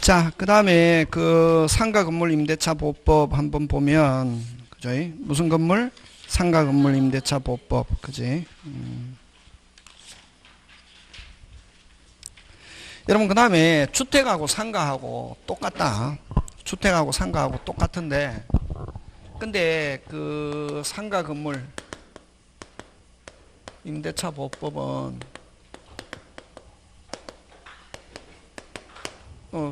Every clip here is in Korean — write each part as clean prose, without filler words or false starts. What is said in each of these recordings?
자, 그 다음에 그 상가 건물 임대차 보호법 한번 보면, 그죠? 무슨 건물? 상가 건물 임대차 보호법, 그지? 여러분, 그 다음에 주택하고 상가하고 똑같다. 주택하고 상가하고 똑같은데, 근데 그 상가 건물 임대차 보호법은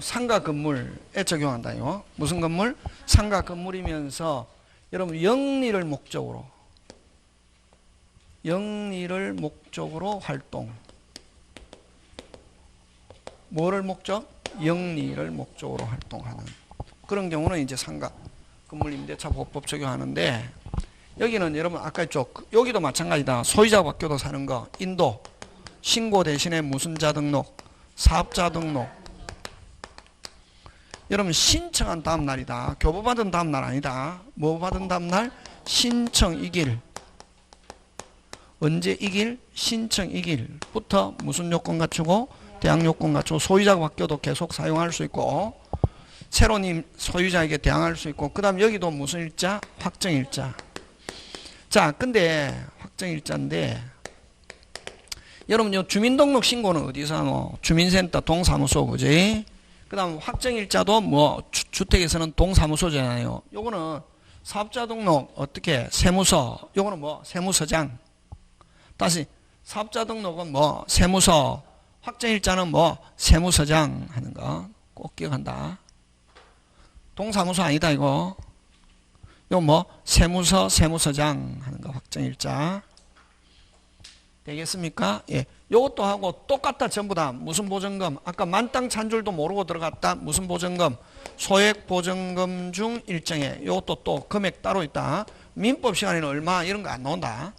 상가 건물에 적용한다요. 무슨 건물? 상가 건물이면서 여러분 영리를 목적으로 활동. 뭐를 목적? 영리를 목적으로 활동하는 그런 경우는 이제 상가 건물 임대차 보호법 적용하는데, 여기는 여러분 아까 이쪽 여기도 마찬가지다. 소유자가 바뀌어도 사는 거 인도 신고 대신에 무슨 자 등록? 사업자 등록. 여러분 신청한 다음 날이다. 교부받은 다음 날 아니다. 뭐 받은 다음 날? 신청 이길. 언제 이길? 신청 이길부터 무슨 요건 갖추고? 대항 요건 갖추고 소유자가 바뀌어도 계속 사용할 수 있고 새로운 소유자에게 대항할 수 있고, 그 다음 여기도 무슨 일자? 확정일자. 자, 근데 확정일자인데 여러분 요 주민등록 신고는 어디서 하노? 주민센터 동사무소, 그지? 그 다음 확정일자도 뭐 주택에서는 동사무소잖아요. 요거는 사업자 등록 어떻게? 세무서. 요거는 뭐 세무서장. 다시 사업자 등록은 뭐 세무서. 확정일자는 뭐 세무서장 하는 거 꼭 기억한다. 동사무소 아니다 이거. 요 뭐 세무서 세무서장 하는 거 확정일자. 되겠습니까? 예. 요것도 하고 똑같다. 전부 다 무슨 보증금? 아까 만땅 찬 줄도 모르고 들어갔다. 무슨 보증금? 소액 보증금 중 일정액. 요것도 또 금액 따로 있다. 민법 시간에는 얼마 이런 거 안 나온다.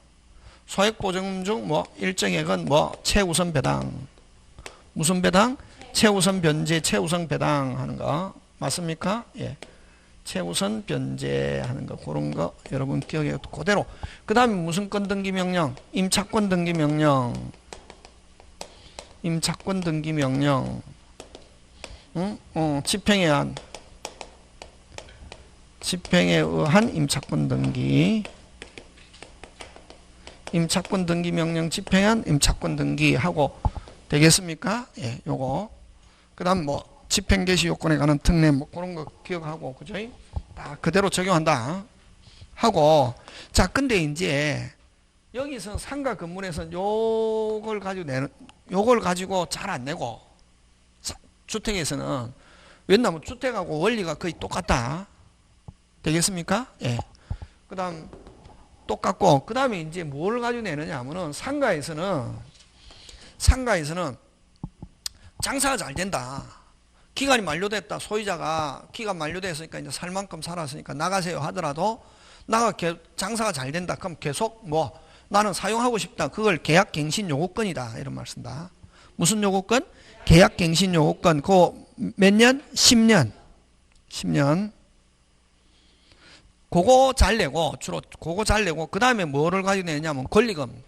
소액 보증금 중 뭐 일정액은 뭐 최우선 배당. 무슨 배당? 최우선 변제, 최우선 배당 하는 거 맞습니까? 예. 최우선 변제하는 거 그런 거 여러분 기억해 그대로. 그 다음에 무슨 건 등기 명령? 임차권 등기 명령. 임차권 등기 명령. 응? 집행에 의한 임차권 등기. 임차권 등기 명령 집행한 임차권 등기 하고 되겠습니까? 예, 요거. 그 다음 뭐 집행 개시 요건에 관한 특례 뭐 그런 거 기억하고, 그죠? 다 그대로 적용한다 하고. 자, 근데 이제 여기서 상가 건물에서 요걸 가지고 잘 안 내고, 주택에서는 왜냐면 주택하고 원리가 거의 똑같다. 되겠습니까? 예. 그 다음 똑같고, 그 다음에 이제 뭘 가지고 내느냐 하면은 상가에서는 장사가 잘 된다. 기간이 만료됐다. 소유자가 기간 만료됐으니까 이제 살 만큼 살았으니까 나가세요 하더라도 장사가 잘 된다. 그럼 계속 뭐 나는 사용하고 싶다. 그걸 계약갱신 요구권이다. 이런 말 쓴다. 무슨 요구권? 계약갱신 요구권. 그거 몇 년? 10년. 10년. 그거 잘 내고, 주로 그거 잘 내고, 그 다음에 뭐를 가지고 내냐면 권리금.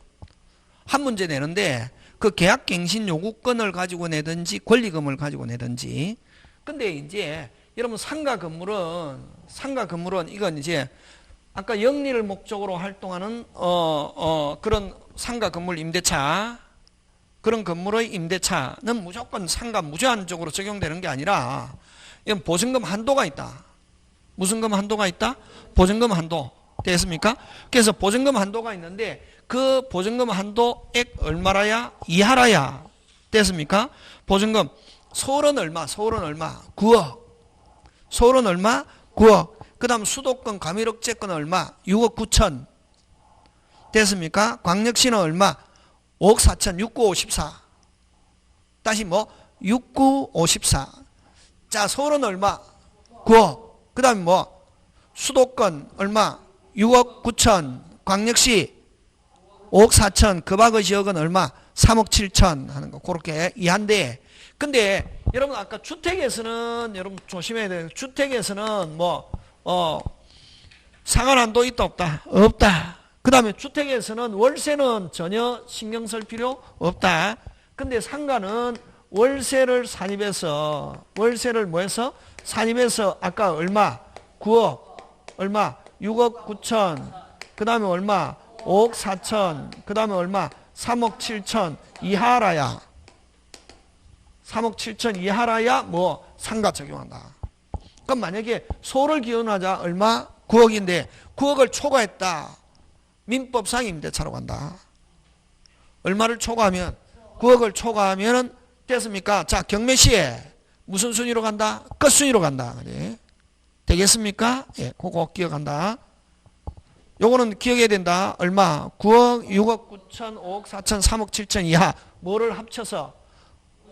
한 문제 내는데 그 계약갱신 요구권을 가지고 내든지 권리금을 가지고 내든지. 근데 이제 여러분 상가 건물은 이건 이제 아까 영리를 목적으로 활동하는 그런 상가 건물 임대차, 그런 건물의 임대차는 무조건 상가 무제한적으로 적용되는 게 아니라 이건 보증금 한도가 있다. 무슨 금 한도가 있다? 보증금 한도. 됐습니까? 그래서 보증금 한도가 있는데 그 보증금 한도액 얼마라야? 이하라야. 됐습니까? 보증금 서울은 얼마? 9억. 서울은 얼마? 9억. 그 다음 수도권 과밀억제권 얼마? 6억 9천. 됐습니까? 광역시는 얼마? 5억 4천. 6954. 다시 뭐? 6954. 자, 서울은 얼마? 9억. 그 다음에 뭐? 수도권 얼마? 6억 9천. 광역시 5억 4천. 그 밖의 지역은 얼마? 3억 7천 하는 거. 그렇게 이한데. 근데 여러분 아까 주택에서는 여러분 조심해야 돼요. 주택에서는 뭐 상한한도 있다 없다? 없다. 그 다음에 주택에서는 월세는 전혀 신경 쓸 필요 없다. 근데 상가는 월세를 산입해서 월세를 뭐해서 산입해서 아까 얼마 9억 얼마 6억 9천 그 다음에 얼마 5억 4천 그 다음에 얼마 3억 7천 이하라야 3억 7천 이하라야 뭐 상가 적용한다. 그럼 만약에 소를 기준하자 얼마 9억인데 9억을 초과했다. 민법상 임대차로 간다. 얼마를 초과하면 9억을 초과하면 됐습니까? 자, 경매시에 무슨 순위로 간다? 끝순위로 간다. 그래. 되겠습니까? 예, 그거 기억한다. 요거는 기억해야 된다. 얼마? 9억, 6억 9천, 5억 4천, 3억 7천 이하 뭐를 합쳐서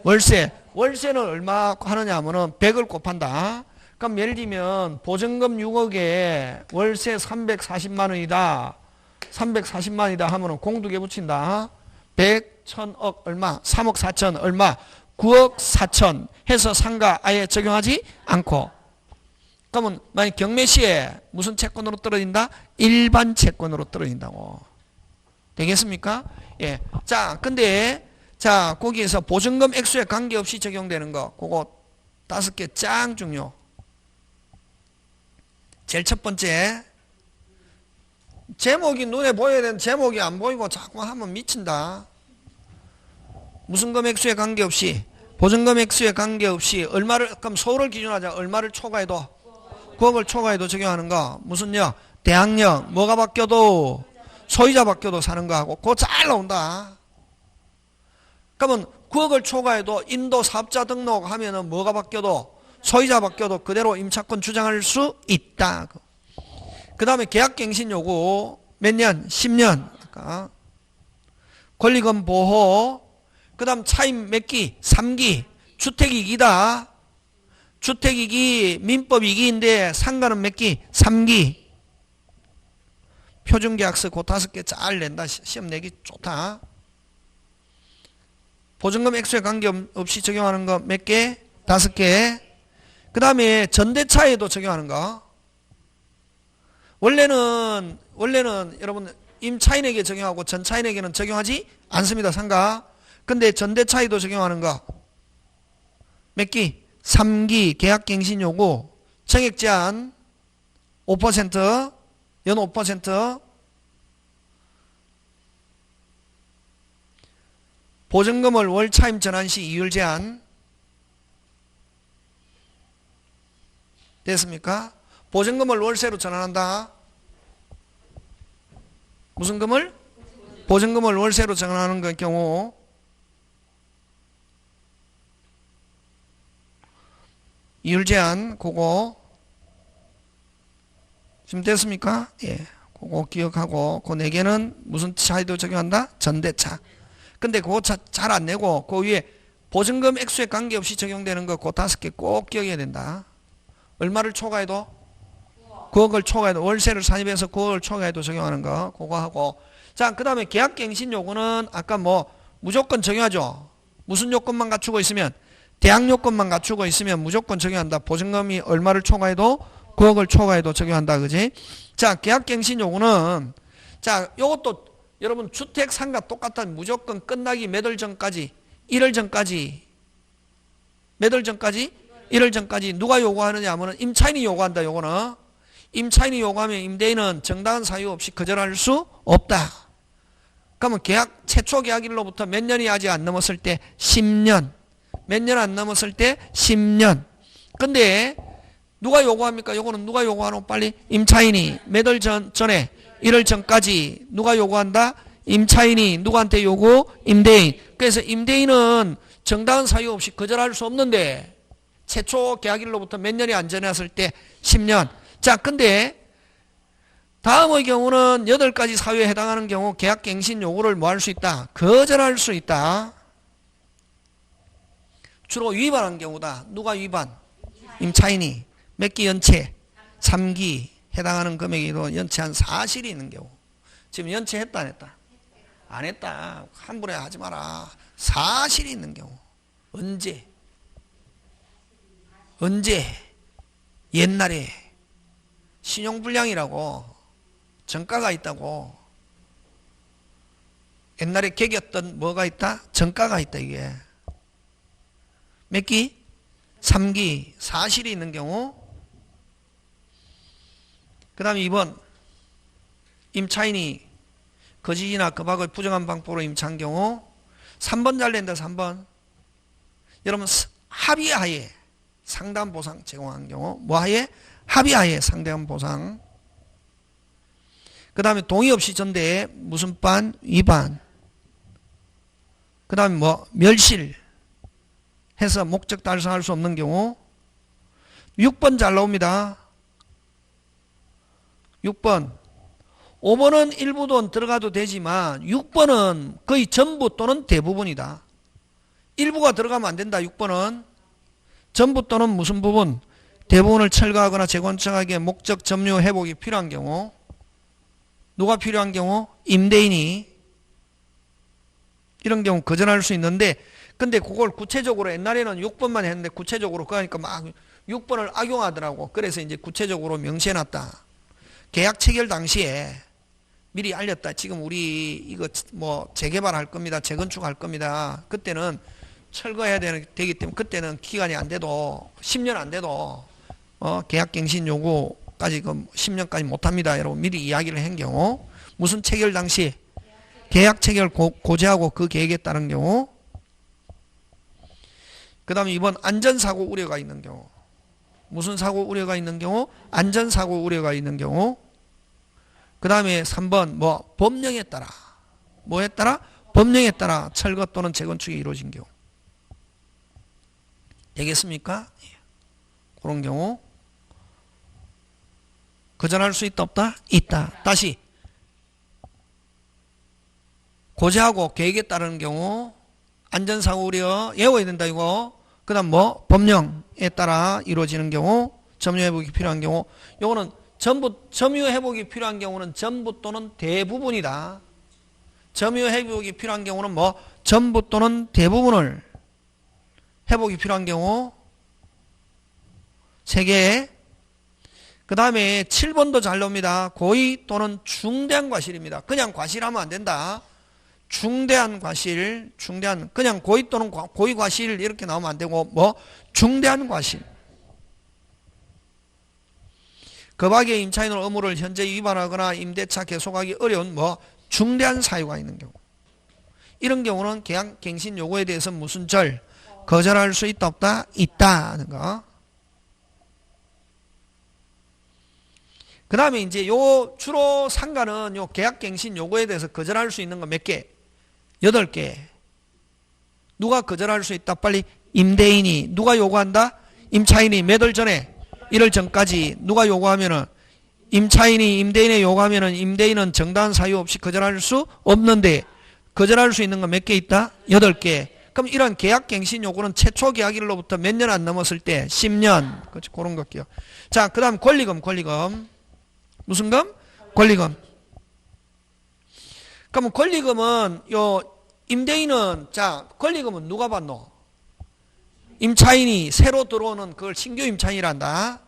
월세. 월세는 얼마 하느냐 하면은 100을 곱한다. 그럼 예를 들면 보증금 6억에 월세 340만 원이다. 340만 원이다 하면은 공두개 붙인다. 100, 1000억 얼마? 3억 4천 얼마? 9억 4천 해서 상가 아예 적용하지 않고. 그러면 만약 경매시에 무슨 채권으로 떨어진다? 일반 채권으로 떨어진다고. 되겠습니까? 예. 자, 근데 자, 거기에서 보증금 액수에 관계없이 적용되는 거. 그거 5개 짱 중요. 제일 첫 번째. 제목이 눈에 보여야 되는 제목이 안 보이고 자꾸 하면 미친다. 무슨 금액수에 관계없이 보증금 액수에 관계없이 얼마를 그럼 서울을 기준하자. 얼마를 초과해도 9억을 초과해도 적용하는 거. 무슨요? 대항력 뭐가 바뀌어도 소유자 바뀌어도 사는 거하고 그거 잘 나온다. 그러면 9억을 초과해도 인도 사업자 등록하면은 뭐가 바뀌어도 소유자 바뀌어도 그대로 임차권 주장할 수 있다. 그 다음에 계약갱신 요구 몇 년? 10년. 그러니까 권리금 보호. 그 다음 차입 몇 기? 3기. 주택이기다. 주택이기 민법이기인데 상가는 몇 기? 3기. 표준계약서 그 5개 잘 낸다. 시험 내기 좋다. 보증금 액수에 관계없이 적용하는 거 몇 개? 5개. 그 다음에 전대차에도 적용하는 거. 원래는 여러분 임차인에게 적용하고 전차인에게는 적용하지 않습니다. 상가. 근데 전대차에도 적용하는 거 몇 기? 3기 계약갱신 요구 청약 제한 5% 연 5% 보증금을 월 차임 전환 시 이율 제한 됐습니까? 보증금을 월세로 전환한다. 무슨 금을? 보증금을 월세로 전환하는 경우 이율 제한 그거 지금 됐습니까? 예, 그거 기억하고 그 4개는 무슨 차에도 적용한다? 전대차. 근데 그거 잘 안 내고 그 위에 보증금 액수에 관계없이 적용되는 거 그 5개 꼭 기억해야 된다. 얼마를 초과해도 9억을 초과해도 월세를 산입해서 9억을 초과해도 적용하는 거 그거 하고. 자, 그 다음에 계약갱신 요구는 아까 뭐 무조건 적용하죠. 무슨 요건만 갖추고 있으면 대항 요건만 갖추고 있으면 무조건 적용한다. 보증금이 얼마를 초과해도 9억을 초과해도 적용한다. 그지? 자, 계약갱신 요구는 자, 요것도 여러분 주택 상가 똑같아. 무조건 끝나기 몇 월 전까지? 1월 전까지. 몇 월 전까지? 1월 전까지. 누가 요구하느냐 하면 임차인이 요구한다. 요거는 임차인이 요구하면 임대인은 정당한 사유 없이 거절할 수 없다. 그러면 계약 최초 계약일로부터 몇 년이 아직 안 넘었을 때 10년. 몇 년 안 넘었을 때 10년. 근데 누가 요구합니까? 요거는 누가 요구하노? 빨리 임차인이 몇 월 전에 1월 전까지 누가 요구한다? 임차인이 누구한테 요구? 임대인. 그래서 임대인은 정당한 사유 없이 거절할 수 없는데 최초 계약일로부터 몇 년이 안 지났을 때 10년. 자, 근데 다음의 경우는 8가지 사유에 해당하는 경우 계약갱신 요구를 뭐 할 수 있다? 거절할 수 있다. 주로 위반한 경우다. 누가 위반? 임차인이. 몇 기 연체? 3기. 해당하는 금액이도 연체한 사실이 있는 경우. 지금 연체했다 안 했다? 안 했다. 함부로 하지 마라. 사실이 있는 경우. 언제? 옛날에 신용불량이라고 정가가 있다고. 옛날에 개겼던 뭐가 있다? 정가가 있다. 이게 몇 기? 3기. 사실이 있는 경우. 그 다음에 2번. 임차인이 거짓이나 거박을 부정한 방법으로 임차한 경우. 3번 잘 된다. 3번. 여러분 합의하에 상당 보상 제공한 경우. 뭐하에? 합의하에 상당 보상. 그 다음에 동의 없이 전대에 무슨 반? 위반. 그 다음에 뭐 멸실 해서 목적 달성할 수 없는 경우. 6번 잘 나옵니다. 6번. 5번은 일부도 들어가도 되지만 6번은 거의 전부 또는 대부분이다. 일부가 들어가면 안 된다. 6번은 전부 또는 무슨 부분? 대부분을 철거하거나 재건축하기 위해 목적 점유 회복이 필요한 경우. 누가 필요한 경우? 임대인이. 이런 경우 거절할 수 있는데, 근데 그걸 구체적으로 옛날에는 6번만 했는데 구체적으로 그러니까 막 6번을 악용하더라고. 그래서 이제 구체적으로 명시해놨다. 계약 체결 당시에 미리 알렸다. 지금 우리 이거 뭐 재개발할 겁니다. 재건축할 겁니다. 그때는 철거해야 되기 때문에 그때는 기간이 안 돼도 10년 안 돼도 계약갱신 요구까지 10년까지 못합니다. 여러분 미리 이야기를 한 경우. 무슨 체결 당시? 계약 체결 고지하고 그 계획에 따른 경우. 그 다음에 2번 안전사고 우려가 있는 경우. 무슨 사고 우려가 있는 경우? 안전사고 우려가 있는 경우. 그 다음에 3번 뭐 법령에 따라. 뭐에 따라? 법령에 따라 철거 또는 재건축이 이루어진 경우. 되겠습니까? 그런 경우. 거절할 수 있다 없다? 있다. 다시. 고지하고 계획에 따르는 경우. 안전사고 우려 외워야 된다 이거. 그 다음 뭐 법령에 따라 이루어지는 경우. 점유회복이 필요한 경우. 요거는 전부 점유회복이 필요한 경우는 전부 또는 대부분이다. 점유회복이 필요한 경우는 뭐 전부 또는 대부분을 회복이 필요한 경우. 3개. 그 다음에 7번도 잘 나옵니다. 고의 또는 중대한 과실입니다. 그냥 과실하면 안 된다. 중대한 과실, 중대한, 그냥 고의 또는 고의 과실 이렇게 나오면 안 되고, 뭐, 중대한 과실. 거박이의 임차인의 의무를 현재 위반하거나 임대차 계속하기 어려운 뭐, 중대한 사유가 있는 경우. 이런 경우는 계약 갱신 요구에 대해서 무슨 절? 거절할 수 있다, 없다? 있다. 하는 거. 그 다음에 이제 요 주로 상가는 요 계약갱신 요구에 대해서 거절할 수 있는 거 몇 개? 8개. 누가 거절할 수 있다? 빨리. 임대인이. 누가 요구한다? 임차인이 몇 월 전에? 1월 전까지. 누가 요구하면은? 임차인이 임대인에 요구하면은 임대인은 정당한 사유 없이 거절할 수 없는데 거절할 수 있는 거 몇 개 있다? 8개. 그럼 이런 계약갱신 요구는 최초 계약일로부터 몇 년 안 넘었을 때? 10년. 그렇지. 그런 거 할게요. 자, 그 다음 권리금. 무슨 금? 권리금. 그러면 권리금은 요 임대인은 자 권리금은 누가 받노? 임차인이 새로 들어오는 그걸 신규 임차인이란다.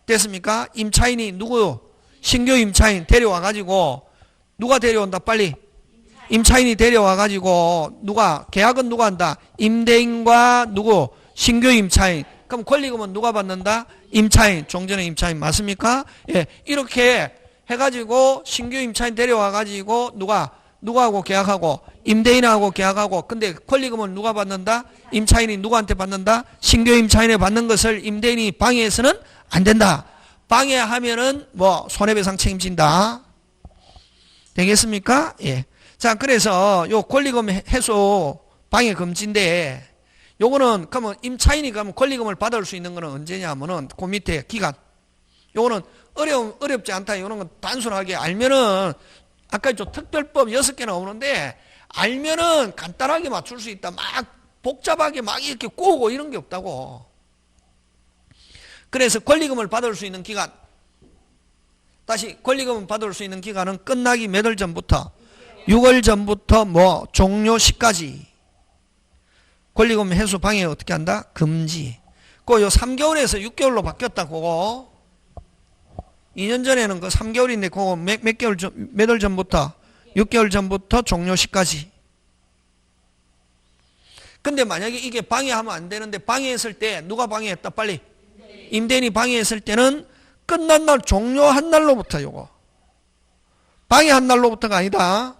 됐습니까? 임차인이 누구요? 신규 임차인 데려와 가지고 누가 데려온다? 빨리. 임차인이 데려와 가지고 누가 계약은 누가 한다? 임대인과 누구? 신규 임차인. 그럼 권리금은 누가 받는다? 임차인. 종전의 임차인 맞습니까? 예. 이렇게 해가지고 신규 임차인 데려와가지고 누구하고 계약하고 임대인하고 계약하고 근데 권리금을 누가 받는다? 임차인이 누구한테 받는다? 신규 임차인에 받는 것을 임대인이 방해해서는 안 된다. 방해하면은 뭐 손해배상 책임진다. 되겠습니까? 예. 자, 그래서 요 권리금 해소 방해 금지인데 요거는 그러면 임차인이 그러면 권리금을 받을 수 있는 거는 언제냐면은 그 밑에 기간. 요거는 어렵지 않다. 이런 건 단순하게 알면은 아까 저 특별법 6개 나오는데 알면은 간단하게 맞출 수 있다. 막 복잡하게 막 이렇게 꼬고 이런 게 없다고. 그래서 권리금을 받을 수 있는 기간. 다시 권리금을 받을 수 있는 기간은 끝나기 몇 월 전부터 6월 전부터 뭐 종료 시까지. 권리금 해소 방해 어떻게 한다? 금지. 요 3개월에서 6개월로 바뀌었다. 그거 2년 전에는 그 3개월인데 그거 몇 월 전부터 6개월 전부터 종료 시까지. 근데 만약에 이게 방해하면 안 되는데 방해했을 때 누가 방해했다 빨리? 임대인이 방해했을 때는 끝난 날 종료한 날로부터 요거 방해한 날로부터가 아니다.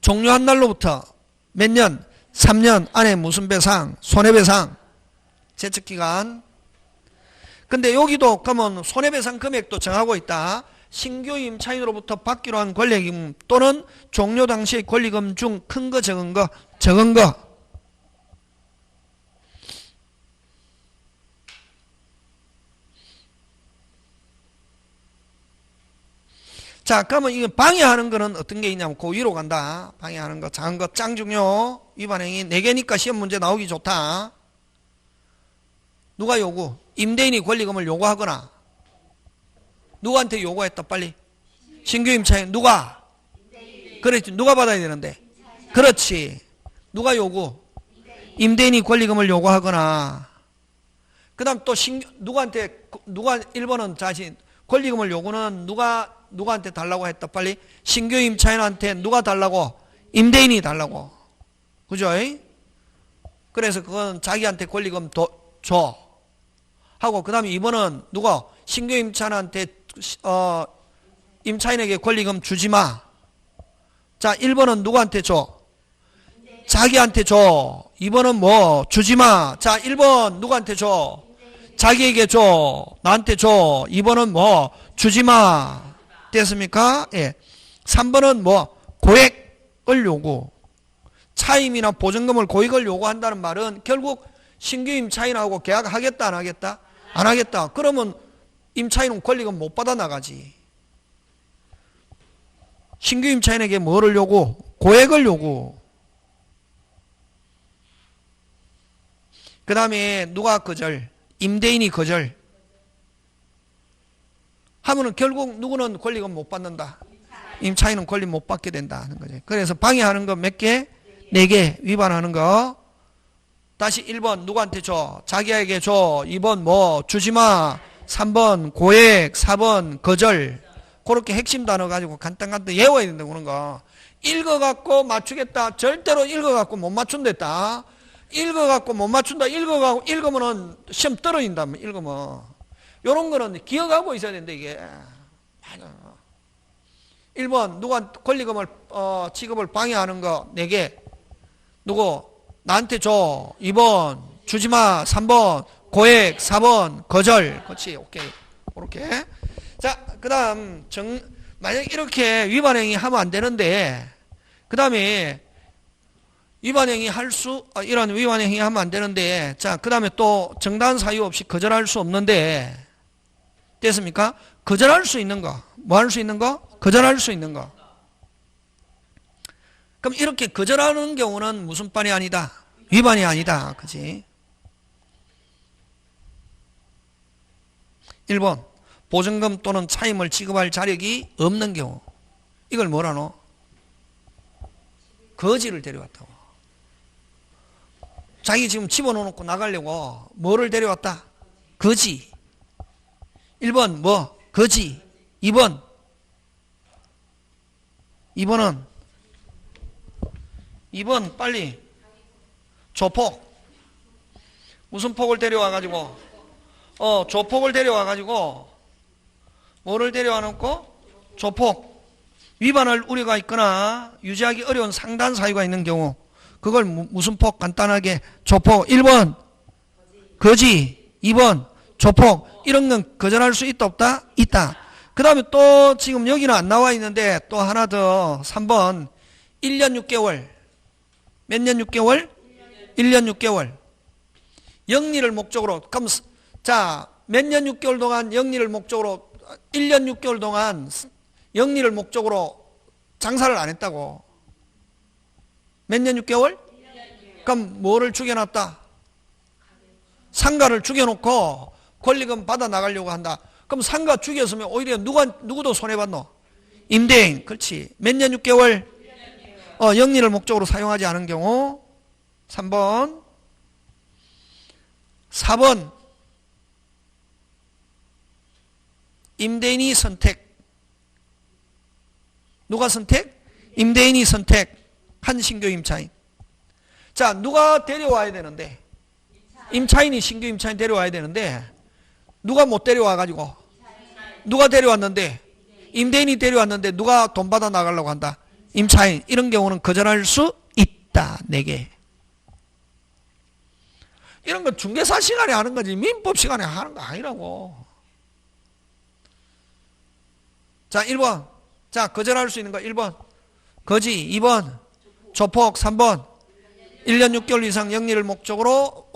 종료한 날로부터 몇 년? 3년 안에 무슨 배상? 손해배상 제척기간. 근데 여기도 그러면 손해배상 금액도 정하고 있다. 신규 임차인으로부터 받기로 한 권리금 또는 종료 당시의 권리금 중 큰 거 적은 거 적은 거. 자, 그러면 이거 방해하는 거는 어떤 게 있냐면 그 위로 간다. 방해하는 거 작은 거 짱 중요. 위반행위 4개니까 시험 문제 나오기 좋다. 누가 요구? 임대인이 권리금을 요구하거나 누구한테 요구했다 빨리? 신규 임차인 누가? 그렇지. 누가 받아야 되는데? 그렇지. 누가 요구? 임대인이 권리금을 요구하거나 그 다음 또 누구한테 1번은 자신 권리금을 요구는 누구한테 달라고 했다 빨리? 신규 임차인한테 누가 달라고? 임대인이 달라고. 그죠? 그래서 그건 자기한테 권리금 줘 하고 그 다음에 2번은 누가? 신규 임차인한테 임차인에게 권리금 주지마. 자 1번은 누구한테 줘? 자기한테 줘. 2번은 뭐? 주지마. 자 1번 누구한테 줘? 자기에게 줘. 나한테 줘. 2번은 뭐? 주지마. 됐습니까? 예. 3번은 뭐? 고액을 요구. 차임이나 보증금을 고액을 요구한다는 말은 결국 신규 임차인하고 계약하겠다 안 하겠다? 안 하겠다. 그러면 임차인은 권리금 못 받아 나가지. 신규 임차인에게 뭐를 요구? 고액을 요구. 그 다음에 누가 거절? 임대인이 거절. 하면은 결국 누구는 권리금 못 받는다. 임차인은 권리 못 받게 된다 하는 거죠. 그래서 방해하는 거 몇 개? 4개. 위반하는 거. 다시 1번 누구한테 줘? 자기에게 줘. 2번 뭐? 주지마. 3번 고액. 4번 거절. 그렇게 핵심 단어 가지고 간단간단 외워야 된다 그런 거. 읽어갖고 맞추겠다. 절대로 읽어갖고 못 맞춘댔다. 읽어갖고 못 맞춘다. 읽으면은 시험 떨어진다. 읽으면. 요런 거는 기억하고 있어야 된다, 이게. 1번, 누가 권리금을, 지급을 방해하는 거 4개. 누구? 나한테 줘. 2번, 주지마. 3번, 고액. 4번, 거절. 그렇지. 오케이. 그렇게. 자, 그 다음, 만약 이렇게 위반행위 하면 안 되는데, 그 다음에, 위반행위 이런 위반행위 하면 안 되는데, 자, 그 다음에 또 정당한 사유 없이 거절할 수 없는데, 됐습니까? 거절할 수 있는 거. 뭐 할 수 있는 거? 거절할 수 있는 거. 그럼 이렇게 거절하는 경우는 무슨 반이 아니다? 위반이 아니다. 그지? 1번. 보증금 또는 차임을 지급할 자력이 없는 경우. 이걸 뭐라노? 거지를 데려왔다고. 자기 지금 집어넣어놓고 나가려고 뭐를 데려왔다? 거지. 1번 뭐? 거지. 2번은 빨리 조폭. 무슨 폭을 데려와가지고 조폭을 데려와가지고 뭐를 데려와놓고? 조폭. 위반할 우려가 있거나 유지하기 어려운 상당 사유가 있는 경우 그걸 무슨 폭? 간단하게 조폭. 1번 거지. 2번 조폭. 이런 건 거절할 수 있다 없다? 있다. 그 다음에 또 지금 여기는 안 나와 있는데 또 하나 더 3번 1년 6개월 몇 년 6개월? 1년 6개월 영리를 목적으로 그럼 자 몇 년 6개월 동안 영리를 목적으로 1년 6개월 동안 영리를 목적으로 장사를 안 했다고. 몇 년 6개월? 그럼 뭐를 죽여놨다? 상가를 죽여놓고 권리금 받아 나가려고 한다. 그럼 상가 죽였으면 오히려 누구도 손해받노? 임대인. 그렇지. 몇 년 6개월? 영리를 목적으로 사용하지 않은 경우. 3번. 4번. 임대인이 선택. 누가 선택? 임대인이 선택한 신규 임차인. 자, 누가 데려와야 되는데? 임차인이, 신규 임차인 데려와야 되는데, 누가 못 데려와가지고? 누가 데려왔는데? 임대인이 데려왔는데, 누가 돈 받아 나가려고 한다? 임차인. 이런 경우는 거절할 수 있다. 4개. 이런 건 중개사 시간에 하는 거지, 민법 시간에 하는 거 아니라고. 자, 1번. 자, 거절할 수 있는 거 1번. 거지. 2번. 조폭. 3번. 1년 6개월 이상 영리를 목적으로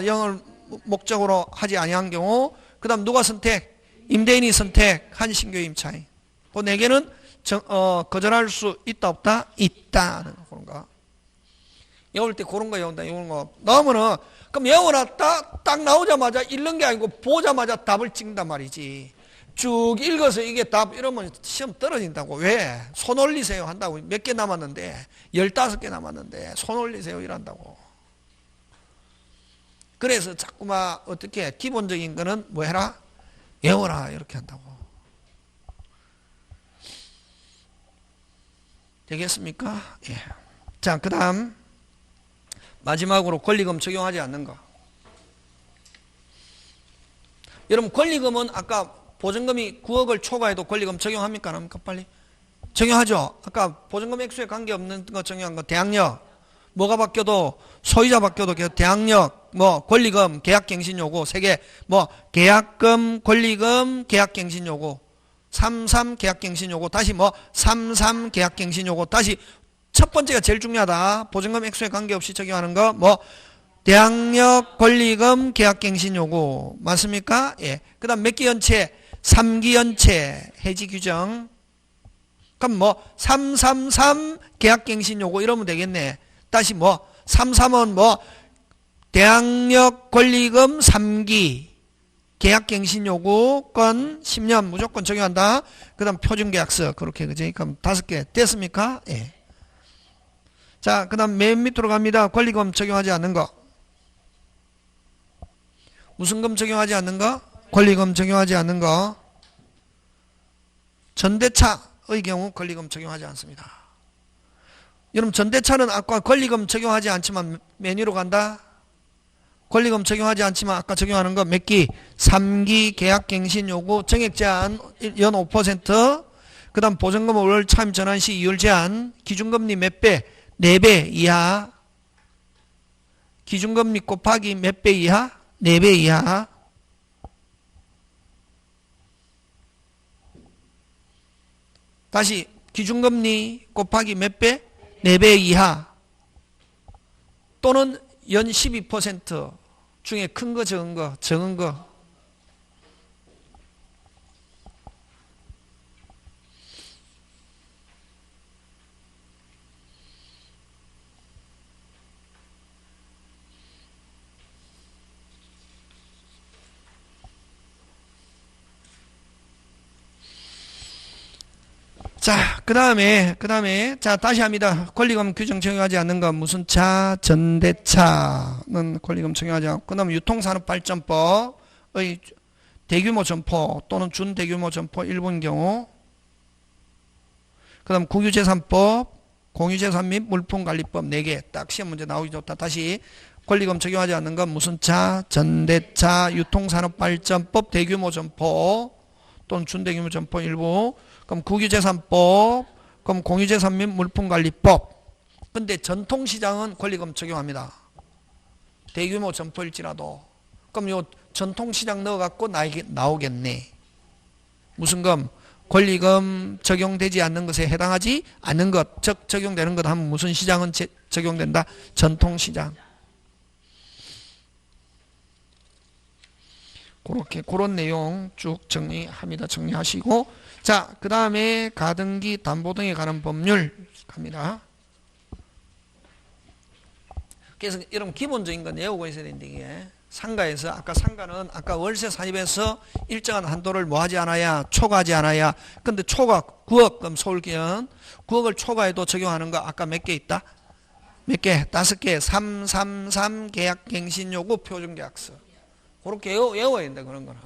영을 목적으로 하지 아니한 경우. 그 다음 누가 선택? 임대인이 선택한 신규 임차인. 그 4개는 거절할 수 있다 없다? 있다. 그런 거. 외울 때 그런 거 외운다. 이런 거 나오면은 그럼 외워놨다 딱 나오자마자 읽는 게 아니고 보자마자 답을 찍는단 말이지. 쭉 읽어서 이게 답 이러면 시험 떨어진다고. 왜? 손 올리세요 한다고. 몇 개 남았는데 15개 남았는데 손 올리세요 이란다고. 그래서 자꾸만 어떻게 기본적인 거는 뭐 해라? 외워라 이렇게 한다고. 되겠습니까? 예. 자, 그 다음 마지막으로 권리금 적용하지 않는 거. 여러분 권리금은 아까 보증금이 9억을 초과해도 권리금 적용합니까? 안 합니까? 빨리. 적용하죠. 아까 보증금 액수에 관계없는 거 적용한 거. 대항력. 뭐가 바뀌어도 소유자 바뀌어도 대항력, 뭐 권리금, 계약갱신요구 3개. 뭐 계약금, 권리금, 계약갱신요구. 33 계약갱신요구. 다시 뭐 33 계약갱신요구. 다시 첫 번째가 제일 중요하다. 보증금 액수에 관계없이 적용하는 거. 뭐 대항력, 권리금, 계약갱신요구. 맞습니까? 예. 그 다음 몇 기 연체? 3기 연체 해지 규정. 그럼 뭐 333 계약갱신요구 이러면 되겠네. 다시 뭐 33은 뭐 대항력, 권리금 3기 계약갱신요구 건 10년 무조건 적용한다. 그 다음 표준계약서 그렇게 그지? 그럼 5개 됐습니까? 예. 자, 그 다음 맨 밑으로 갑니다. 권리금 적용하지 않는 거. 무슨 금 적용하지 않는 거? 권리금 적용하지 않는 거. 전대차의 경우 권리금 적용하지 않습니다. 여러분 전대차는 아까 권리금 적용하지 않지만 메뉴로 간다. 권리금 적용하지 않지만 아까 적용하는 거 몇 기? 3기 계약갱신 요구 정액 제한 연 5%. 그 다음 보증금 월 차임 전환 시 이율 제한. 기준금리 몇 배? 4배 이하. 기준금리 곱하기 몇 배 이하? 4배 이하. 다시 기준금리 곱하기 몇 배? 4배 이하. 또는 연 12% 중에 큰 거 적은 거 적은 거. 자, 그 다음에, 자, 다시 합니다. 권리금 규정 적용하지 않는 건 무슨 차? 전대차는 권리금 적용하지 않고, 그 다음에 유통산업발전법의 대규모 점포 또는 준대규모 점포 일부인 경우, 그 다음 국유재산법, 공유재산 및 물품관리법 4개. 딱 시험 문제 나오기 좋다. 다시 권리금 적용하지 않는 건 무슨 차? 전대차, 유통산업발전법 대규모 점포 또는 준대규모 점포 일부. 그럼 국유재산법, 그럼 공유재산 및 물품관리법. 근데 전통시장은 권리금 적용합니다. 대규모 점포일지라도. 그럼 요 전통시장 넣어갖고 나오겠네. 무슨 금? 권리금 적용되지 않는 것에 해당하지 않는 것, 즉 적용되는 것 하면 무슨 시장은 적용된다? 전통시장. 그렇게 그런 내용 쭉 정리합니다. 정리하시고, 자, 그 다음에 가등기 담보 등에 관한 법률 갑니다. 그래서 여러분 기본적인 거 내우고 있어야 되는데, 이게 상가에서 아까 상가는 아까 월세 산입에서 일정한 한도를 뭐 하지 않아야, 초과하지 않아야. 근데 초과 9억, 그럼 서울기현 9억을 초과해도 적용하는 거 아까 몇 개 있다? 몇 개? 5개. 333 계약갱신요구 표준계약서. 그렇게 외워야 된다, 그런 거는.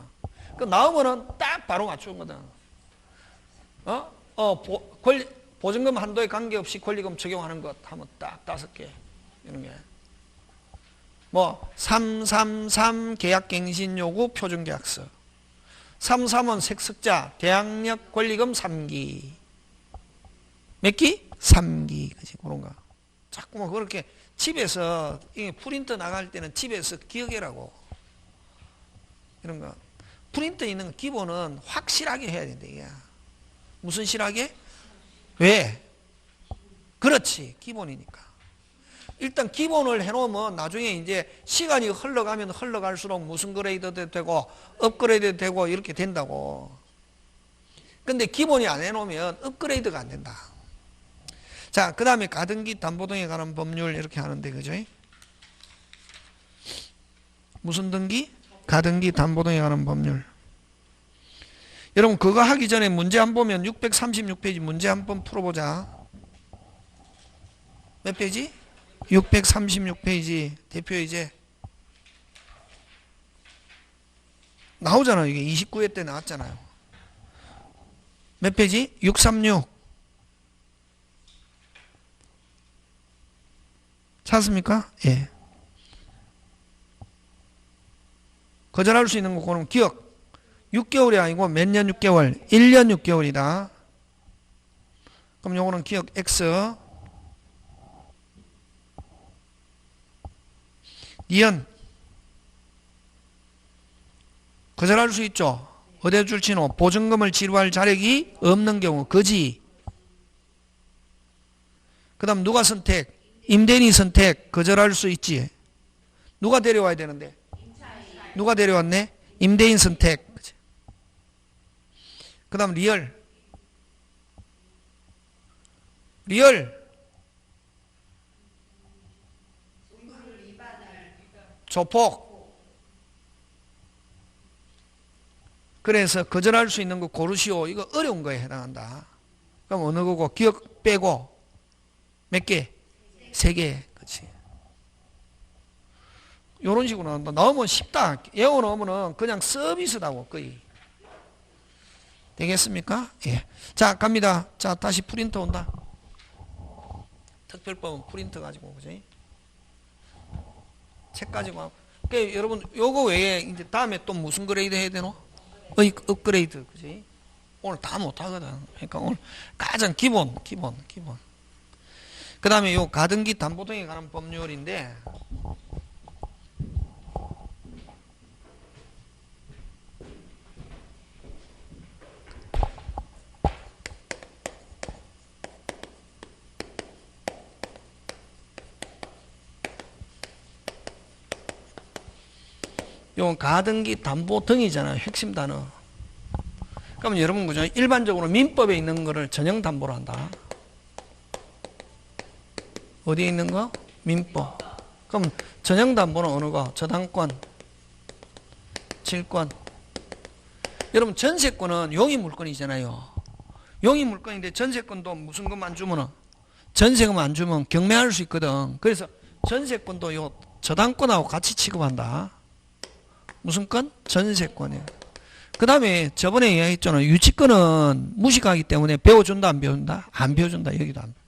그 나오면은 딱 바로 맞추는 거다. 보증금 한도에 관계없이 권리금 적용하는 것 하면 딱 5개. 이런 게. 뭐 333 계약갱신요구 표준계약서. 3.3은 색석자 대항력 권리금 3기. 몇 기? 3기. 그치, 그런 거. 자꾸만 그렇게 집에서 이게 프린터 나갈 때는 집에서 기억해라고. 이런 거. 프린터 있는 거 기본은 확실하게 해야 된다. 이게. 무슨 실하게? 왜? 그렇지. 기본이니까. 일단 기본을 해놓으면 나중에 이제 시간이 흘러가면 흘러갈수록 무슨 그레이드도 되고 업그레이드도 되고 이렇게 된다고. 근데 기본이 안 해놓으면 업그레이드가 안 된다. 자, 그 다음에 가등기 담보등에 관한 법률 이렇게 하는데, 그죠? 무슨 등기? 가등기 담보등에 관한 법률. 여러분 그거 하기 전에 문제 한 번 보면 636페이지 문제 한 번 풀어보자. 몇 페이지? 636페이지 대표 이제 나오잖아요. 이게 29회 때 나왔잖아요. 몇 페이지? 636 찾습니까? 예. 거절할 수 있는 거 그럼 기억 6개월이 아니고 몇 년 6개월? 1년 6개월이다. 그럼 요거는 기억 X. 이연 거절할 수 있죠. 어디에 줄지노? 보증금을 지루할 자력이 없는 경우 거지. 그 다음 누가 선택? 임대인이 선택. 거절할 수 있지. 누가 데려와야 되는데? 누가 데려왔네? 임대인 선택. 그 다음 리얼. 조폭. 그래서 거절할 수 있는 거 고르시오. 이거 어려운 거에 해당한다. 그럼 어느 거고? 기억 빼고 몇 개? 3개. 그렇지. 이런 식으로 나온다. 넣으면 쉽다. 외워 넣으면 그냥 서비스다고 거의. 되겠습니까? 예. 자, 갑니다. 자, 다시 프린터 온다. 특별법은 프린터 가지고, 그지? 책 가지고. 그러니까 여러분, 요거 외에 이제 다음에 또 무슨 그레이드 해야 되노? 업그레이드, 그지? 오늘 다 못하거든. 그러니까 오늘 가장 기본. 그 다음에 요 가등기 담보등에 관한 법률인데, 요 가등기 담보등이잖아요. 핵심 단어. 그러면 여러분 그죠? 일반적으로 민법에 있는 거를 전형 담보로 한다. 어디에 있는 거? 민법. 그럼 전형 담보는 어느 거? 저당권, 질권. 여러분 전세권은 용의 물건이잖아요. 용의 물건인데 전세권도 무슨 것만 안 주면은 전세금 안 주면 경매할 수 있거든. 그래서 전세권도 요 저당권하고 같이 취급한다. 무슨 건? 전세권이에요. 그 다음에 저번에 이야기했잖아요. 유치권은 무식하기 때문에 배워준다 안 배워준다? 안 배워준다. 여기도 안 배워.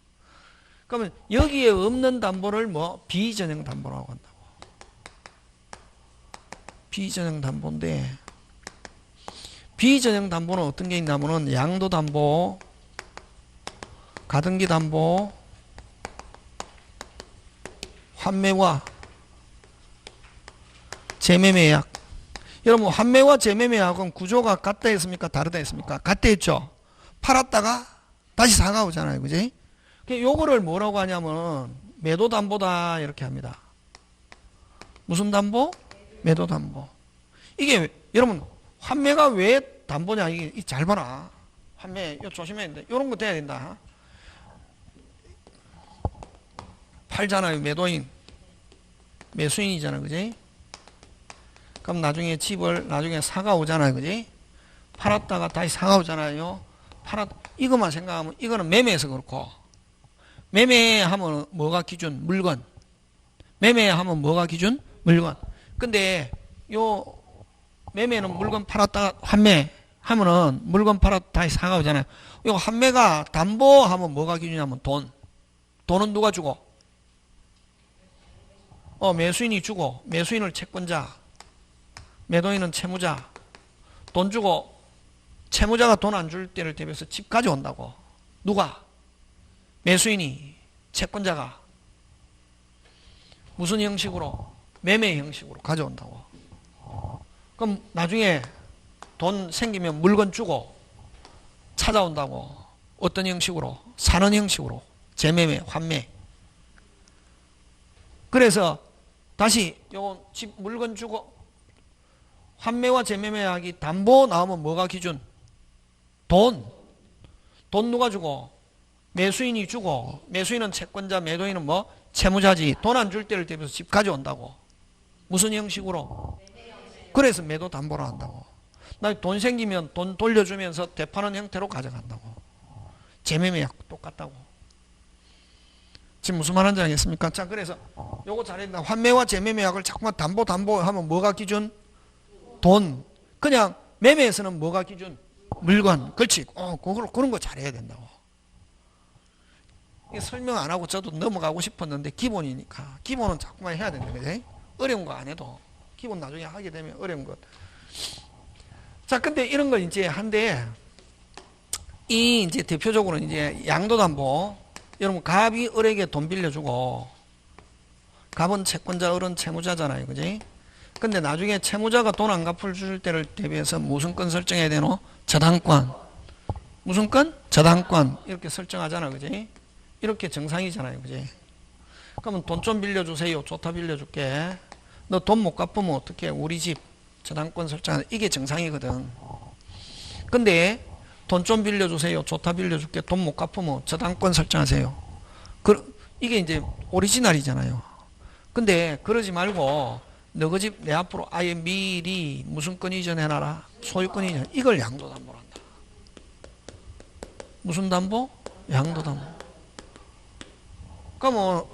그러면 여기에 없는 담보를 뭐 비전형 담보라고 한다고. 비전형 담보인데 비전형 담보는 어떤 게 있냐면은 양도 담보, 가등기 담보, 환매와 재매매 예약. 여러분 환매와 재매매 예약은 구조가 같다 했습니까? 다르다 했습니까? 같다 했죠. 팔았다가 다시 사가 오잖아요. 그지? 요거를 뭐라고 하냐면 매도 담보다 이렇게 합니다. 무슨 담보? 매도 담보. 이게 여러분 환매가 왜 담보냐? 이게 잘 봐라. 환매 이거 조심해야 된다. 이런 거 돼야 된다. 팔잖아요. 매도인. 매수인이잖아. 그지? 그럼 나중에 집을 나중에 사가 오잖아요. 그지? 팔았다가 다시 사가 오잖아요. 이것만 생각하면 이거는 매매해서 그렇고 매매하면 뭐가 기준? 물건. 매매하면 뭐가 기준? 물건. 근데 요 매매는 물건 팔았다가 환매하면은 물건 팔았다 다시 사가 오잖아요. 요 환매가 담보하면 뭐가 기준이냐면 돈. 돈은 누가 주고? 매수인이 주고 매수인을 채권자, 매도인은 채무자. 돈 주고 채무자가 돈 안 줄 때를 대비해서 집 가져온다고. 누가? 매수인이, 채권자가. 무슨 형식으로? 매매 형식으로 가져온다고. 그럼 나중에 돈 생기면 물건 주고 찾아온다고. 어떤 형식으로? 사는 형식으로. 재매매, 환매. 그래서 다시 요거 집 물건 주고 환매와 재매매하기 담보 나오면 뭐가 기준? 돈. 돈 누가 주고? 매수인이 주고. 매수인은 채권자, 매도인은 뭐? 채무자지. 돈 안 줄 때를 대비해서 집 가져온다고. 무슨 형식으로? 그래서 매도 담보로 한다고. 나 돈 생기면 돈 돌려주면서 되파는 형태로 가져간다고. 재매매약 똑같다고. 지금 무슨 말인지 알겠습니까? 자, 그래서 요거 잘해야 된다. 환매와 재매매약을 자꾸만 담보 하면 뭐가 기준? 돈. 그냥 매매에서는 뭐가 기준? 물건. 그렇지. 그런 거 잘해야 된다고. 설명 안 하고 저도 넘어가고 싶었는데 기본이니까. 기본은 자꾸만 해야 된다. 그지? 어려운 거 안 해도. 기본 나중에 하게 되면 어려운 것. 자, 근데 이런 걸 이제 한데, 이제 대표적으로 이제 양도담보. 여러분, 갑이 을에게 돈 빌려주고, 갑은 채권자, 을은 채무자잖아요. 그지? 근데 나중에 채무자가 돈 안 갚을 줄 때를 대비해서 무슨 건 설정해야 되노? 저당권. 무슨 건? 저당권. 이렇게 설정하잖아. 그지? 이렇게 정상이잖아요. 그지? 그러면 돈 좀 빌려주세요. 좋다 빌려줄게. 너 돈 못 갚으면 어떡해? 우리 집 저당권 설정하는 이게 정상이거든. 근데 돈 좀 빌려주세요. 좋다 빌려줄게. 돈 못 갚으면 저당권 설정하세요. 이게 이제 오리지널이잖아요. 근데 그러지 말고 너희 집 내 앞으로 아예 미리 무슨 건 이전해놔라. 소유권 이전. 이걸 양도담보로 한다. 무슨 담보? 양도담보. 그럼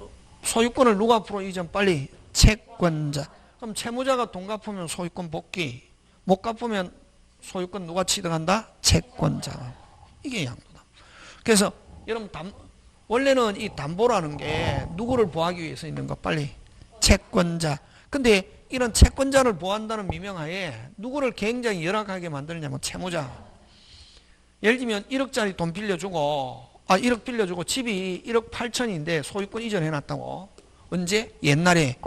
소유권을 누가 앞으로 이전? 빨리 채권자. 그럼 채무자가 돈 갚으면 소유권 복귀. 못 갚으면 소유권 누가 취득한다? 채권자. 이게 양도담보. 그래서 여러분 원래는 이 담보라는 게 누구를 보호하기 위해서 있는 거? 빨리 채권자. 근데 이런 채권자를 보호한다는 미명하에 누구를 굉장히 열악하게 만들냐면 채무자. 예를 들면 1억짜리 돈 빌려주고 1억 빌려주고 집이 1억 8천인데 소유권 이전해놨다고. 언제? 옛날에.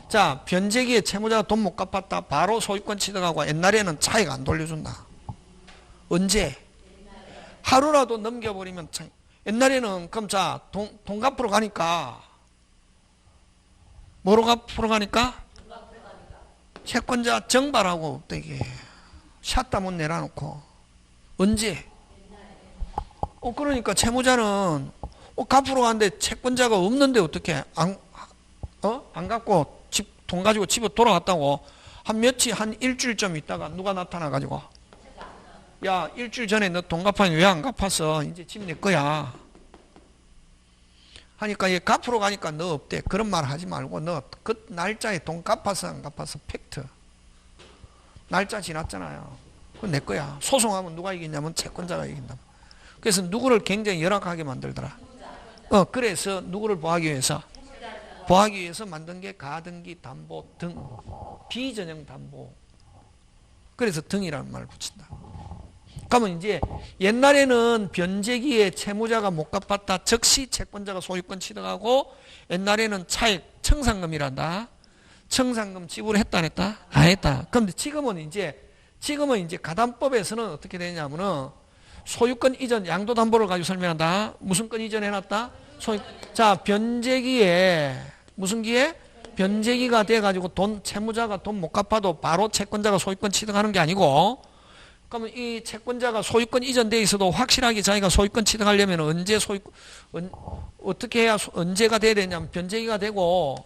자, 변제기에 채무자가 돈 못 갚았다. 바로 소유권 취득하고. 옛날에는 차익 안 돌려준다. 언제? 하루라도 넘겨버리면 옛날에는 그럼 자, 돈 갚으러 가니까 뭐로 갚으러 가니까? 채권자 정발하고 되게 샷다문 내려놓고. 언제? 그러니까 채무자는 갚으러 가는데 채권자가 없는데 어떻게 안 갚고 돈 가지고 집에 돌아갔다고. 한 일주일 좀 있다가 누가 나타나가지고 야, 일주일 전에 너 돈 갚았니? 왜 안 갚았어? 이제 집 내 거야 하니까 얘 갚으러 가니까 너 없대. 그런 말 하지 말고 너 그 날짜에 돈 갚았어 안 갚았어? 팩트. 날짜 지났잖아요. 그건 내 거야. 소송하면 누가 이기냐면 채권자가 이긴다. 그래서 누구를 굉장히 열악하게 만들더라. 그래서 누구를 보호하기 위해서? 보호하기 위해서 만든 게 가등기 담보 등. 비전형 담보. 그래서 등이라는 말을 붙인다. 그러면 이제 옛날에는 변제기에 채무자가 못 갚았다. 즉시 채권자가 소유권 취득하고, 옛날에는 차액 청산금이란다. 청산금 지불했다 안 했다? 안 했다. 그런데 지금은 이제 가담법에서는 어떻게 되냐면은 소유권 이전 양도담보를 가지고 설명한다. 무슨 건 이전해놨다? 자, 변제기에 무슨 기에? 변제기가 돼가지고 채무자가 돈 못 갚아도 바로 채권자가 소유권 취득하는 게 아니고, 그러면 이 채권자가 소유권 이전돼 있어도 확실하게 자기가 소유권 취득하려면 어떻게 해야 언제가 돼야 되냐면 변제기가 되고,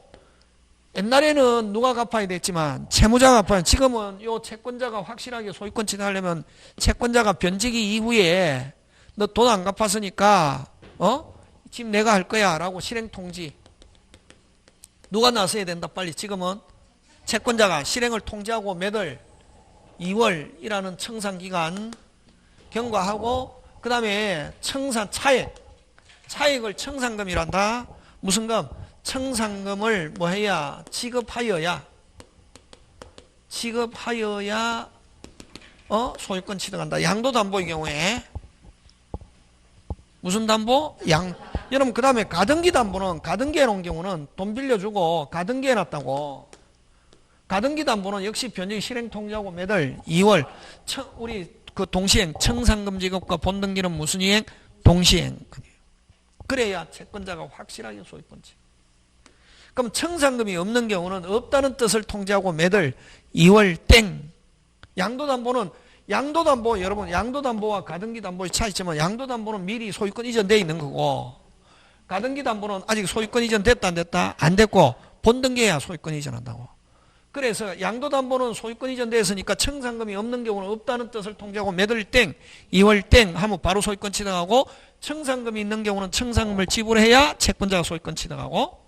옛날에는 누가 갚아야 됐지만 채무자가 갚아야. 지금은 요 채권자가 확실하게 소유권 취득하려면 채권자가 변제기 이후에 너 돈 안 갚았으니까 지금 내가 할 거야 라고 실행 통지. 누가 나서야 된다 빨리. 지금은 채권자가 실행을 통지하고 몇 월? 2월이라는 청산기간 경과하고, 그 다음에 차액을 청산금이란다. 무슨 금? 청산금을 뭐 해야 지급하여야 소유권 취득한다. 양도담보의 경우에 무슨 담보? 여러분 그 다음에 가등기 담보는 가등기 해놓은 경우는 돈 빌려주고 가등기 해놨다고. 가등기 담보는 역시 변경 실행 통지하고 매달 2월 우리 그 동시행 청산금 지급과 본등기는 무슨 이행? 동시행. 그래야 채권자가 확실하게 소유권 취득. 그럼 청산금이 없는 경우는 없다는 뜻을 통지하고 매달 2월 땡. 양도담보는 양도담보 여러분 양도담보와 가등기 담보의 차이점은 양도담보는 미리 소유권 이전되어 있는 거고 가등기 담보는 아직 소유권 이전 됐다 안 됐다? 안 됐고 본등기해야 소유권 이전한다고. 그래서 양도담보는 소유권 이전됐으니까 청산금이 없는 경우는 없다는 뜻을 통지하고 매달 땡 2월 땡 하면 바로 소유권 취득하고 청산금이 있는 경우는 청산금을 지불해야 채권자가 소유권 취득하고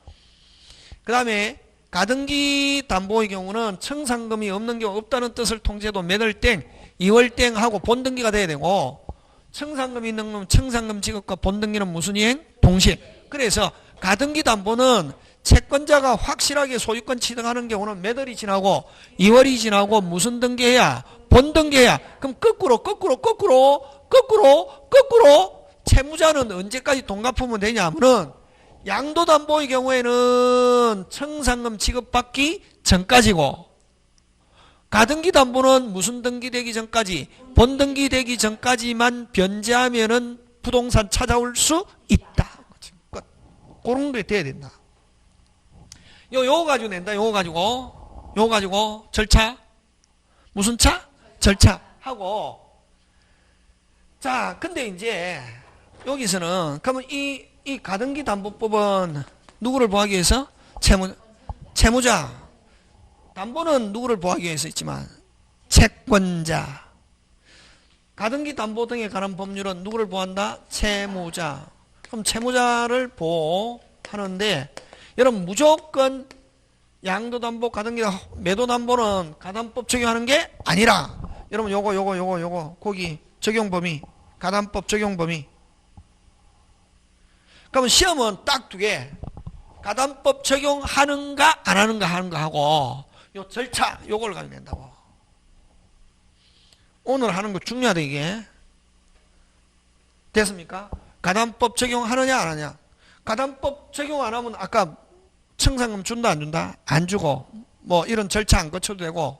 그 다음에 가등기 담보의 경우는 청산금이 없는 경우 없다는 뜻을 통지해도 매달 땡 2월 땡 하고 본등기가 돼야 되고 청산금이 있는 경우는 청산금 지급과 본등기는 무슨 이행? 동시에. 그래서 가등기 담보는 채권자가 확실하게 소유권 취득하는 경우는 몇 월이 지나고 2월이 지나고 무슨 등기해야? 본등기해야. 그럼 거꾸로 채무자는 언제까지 돈 갚으면 되냐 하면은 양도담보의 경우에는 청산금 지급받기 전까지고 가등기 담보는 무슨 등기 되기 전까지? 본등기 되기 전까지만 변제하면은 부동산 찾아올 수 있다. 그런 게 돼야 된다. 요거 가지고 낸다. 요거 가지고 절차 무슨 차? 절차 하고 자 근데 이제 여기서는 그러면 이 가등기 담보법은 누구를 보호하기 위해서? 채무자. 담보는 누구를 보호하기 위해서 있지만 채권자. 가등기 담보 등에 관한 법률은 누구를 보호한다? 채무자. 그럼 채무자를 보호하는데 여러분 무조건 양도담보, 가등기, 매도담보는 가담법 적용하는 게 아니라 여러분 요거 거기 적용범위 가담법 적용범위 그러면 시험은 딱 두 개 가담법 적용하는가 안 하는가 하는 거 하고 요 절차 요걸 가지고 낸다고. 오늘 하는 거 중요하다 이게. 됐습니까? 가담법 적용하느냐 안 하냐. 가담법 적용 안 하면 아까 청산금 준다 안 준다? 안 주고 뭐 이런 절차 안 거쳐도 되고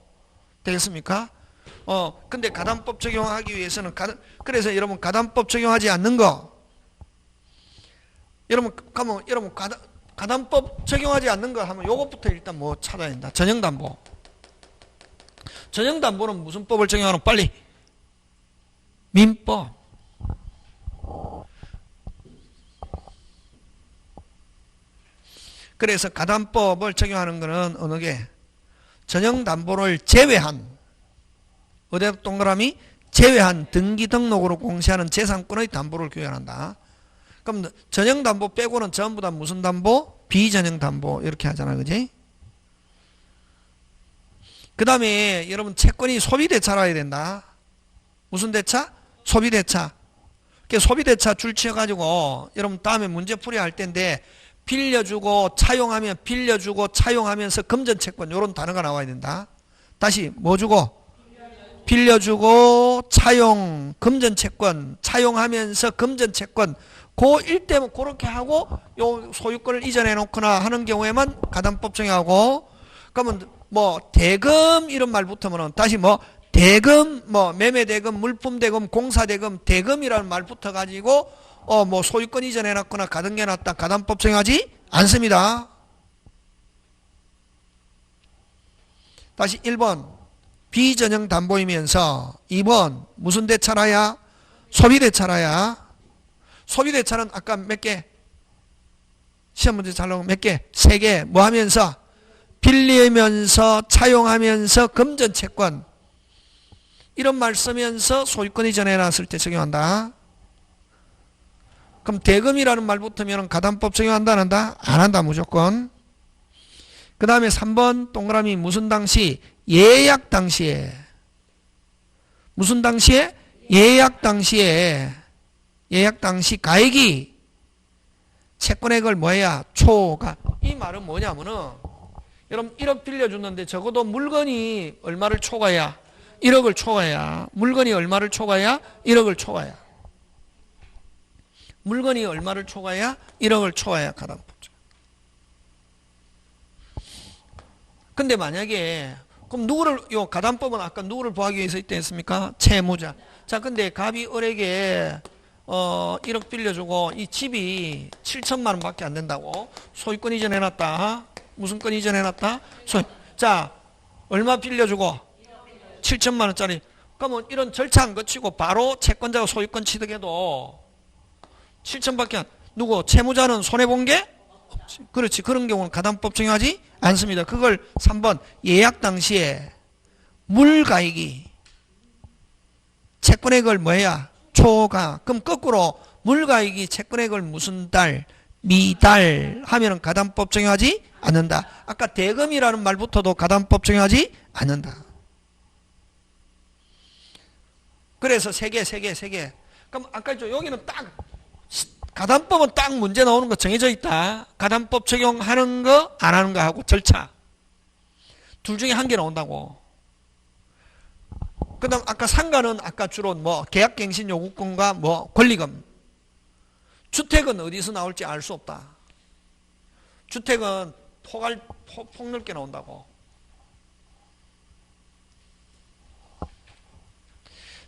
되겠습니까? 근데 가담법 적용하기 위해서는 그래서 여러분 가담법 적용하지 않는 거 여러분 가담법 적용하지 않는 거 하면 요것부터 일단 뭐 찾아야 된다. 전형담보. 전형담보는 무슨 법을 적용하는 빨리 민법. 그래서 가담법을 적용하는 것은 어느 게 전형담보를 제외한 어디 동그라미 제외한 등기 등록으로 공시하는 재산권의 담보를 규정한다. 그럼 전형담보 빼고는 전부 다 무슨 담보? 비전형담보 이렇게 하잖아, 그지? 그 다음에 여러분 채권이 소비대차라 해야 된다. 무슨 대차? 소비대차. 소비대차 줄치해가지고 여러분 다음에 문제풀이 할 텐데 빌려주고 차용하면서 금전채권 요런 단어가 나와야 된다. 다시 뭐 주고? 빌려주고 차용 금전채권 차용하면서 금전채권 그 일대면 그렇게 하고 요 소유권을 이전해 놓거나 하는 경우에만 가담법 적용하고 그러면 뭐 대금 이런 말 붙으면은 다시 뭐 대금 뭐 매매대금 물품대금 공사대금 대금이라는 말 붙어 가지고 뭐 소유권 이전해 놨거나 가등기해 놨다 가담법 적용하지 않습니다. 다시 1번 비전형 담보이면서 2번 무슨 대차라야? 소비대차라야. 소비대차는 아까 몇 개? 시험 문제 잘 나오면 몇 개? 3개. 뭐 하면서? 빌리면서 차용하면서 금전채권 이런 말 쓰면서 소유권 이전해 놨을 때 적용한다. 그럼 대금이라는 말 붙으면 가담법 적용한다 안 한다? 안 한다 무조건. 그 다음에 3번 동그라미 무슨 당시? 예약 당시에. 무슨 당시에? 예약 당시에. 예약 당시 가액이 채권액을 뭐해야? 초과. 이 말은 뭐냐면은 여러분 1억 빌려줬는데 적어도 물건이 얼마를 초과해야? 1억을 초과해야. 물건이 얼마를 초과해야? 1억을 초과해야. 물건이 얼마를 초과해야? 1억을 초과해야 가담법정. 근데 만약에 그럼 누구를 요 가담법은 아까 누구를 보호하기 위해서 있다 했습니까? 채무자. 자, 근데 갑이 을에게 1억 빌려주고 이 집이 7천만 원밖에 안 된다고 소유권 이전해놨다. 무슨 권 이전해놨다? 자, 얼마 빌려주고 7천만 원짜리. 그러면 이런 절차 안 거치고 바로 채권자가 소유권 취득해도 7천밖에 안. 누구? 채무자는 손해본 게 없지. 그렇지. 그런 경우는 가담법 적용하지 않습니다. 그걸 3번 예약 당시에 물가액이 채권액을 뭐해야? 초과. 그럼 거꾸로 물가액이 채권액을 무슨 달? 미달 하면은 가담법 적용하지 않는다. 아까 대금이라는 말부터도 가담법 적용하지 않는다. 그래서 세 개. 그럼 아까 여기는 딱 가담법은 딱 문제 나오는 거 정해져 있다. 가담법 적용하는 거 안 하는 거 하고 절차 둘 중에 한 개 나온다고. 그 다음 아까 상가는 아까 주로 뭐 계약갱신 요구권과 뭐 권리금. 주택은 어디서 나올지 알 수 없다. 주택은 폭넓게 나온다고.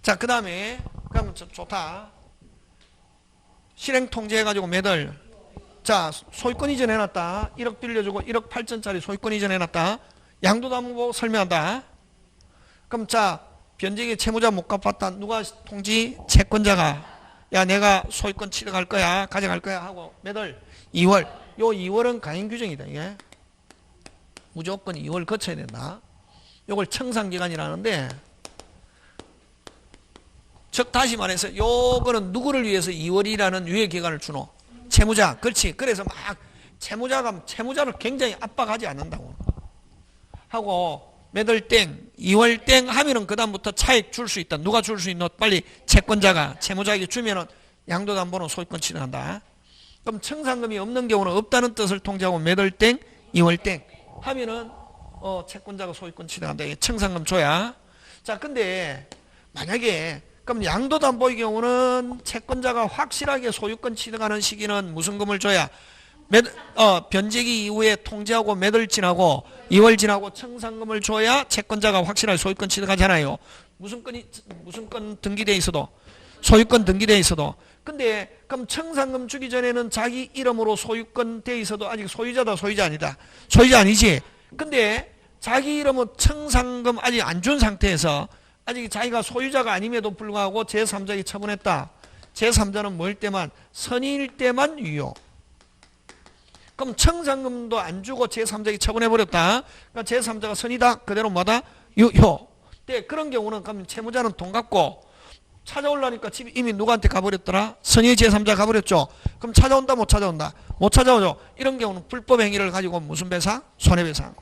자, 그 다음에 그러면 좋다. 실행 통제해가지고 매달. 자, 소유권 이전해놨다. 1억 빌려주고 1억 8천짜리 소유권 이전해놨다. 양도담보 설명한다. 그럼 자, 변제기 채무자 못 갚았다. 누가 통지? 채권자가. 야, 내가 소유권 취득할 거야. 가져갈 거야. 하고 매달 2월. 요 2월은 강행 규정이다. 이게 무조건 2월 거쳐야 된다. 요걸 청산기간이라는데, 즉 다시 말해서 요거는 누구를 위해서 2월이라는 유예기간을 주노? 채무자. 그렇지. 그래서 막 채무자를 굉장히 압박하지 않는다고 하고 매달 땡 2월 땡 하면은 그 다음부터 차액 줄 수 있다. 누가 줄 수 있노? 빨리 채권자가. 채무자에게 주면은 양도담보는 소유권 취득한다. 그럼 청산금이 없는 경우는 없다는 뜻을 통지하고 매달 땡 2월 땡 하면은 채권자가 소유권 취득한다. 청산금 줘야. 자, 근데 만약에 그럼 양도담보의 경우는 채권자가 확실하게 소유권 취득하는 시기는 무슨 금을 줘야? 변제기 이후에 통지하고 매달 지나고 2월 지나고 청산금을 줘야 채권자가 확실하게 소유권 취득하잖아요. 무슨 건 등기돼 있어도, 소유권 등기돼 있어도. 근데 그럼 청산금 주기 전에는 자기 이름으로 소유권 돼 있어도 아직 소유자다, 소유자 아니다? 소유자 아니지. 근데 자기 이름은 청산금 아직 안 준 상태에서 아직 자기가 소유자가 아님에도 불구하고 제3자에게 처분했다. 제3자는 뭐일 때만? 선의일 때만 유효. 그럼 청산금도 안 주고 제3자에게 처분해버렸다. 그러니까 제3자가 선의다. 그대로 뭐다? 유효. 네, 그런 경우는 그럼 채무자는 돈 갚고 찾아오려니까 집이 이미 누구한테 가버렸더라? 선의 제3자 가버렸죠. 그럼 찾아온다 못 찾아온다? 못 찾아오죠. 이런 경우는 불법 행위를 가지고 무슨 배상? 손해배상.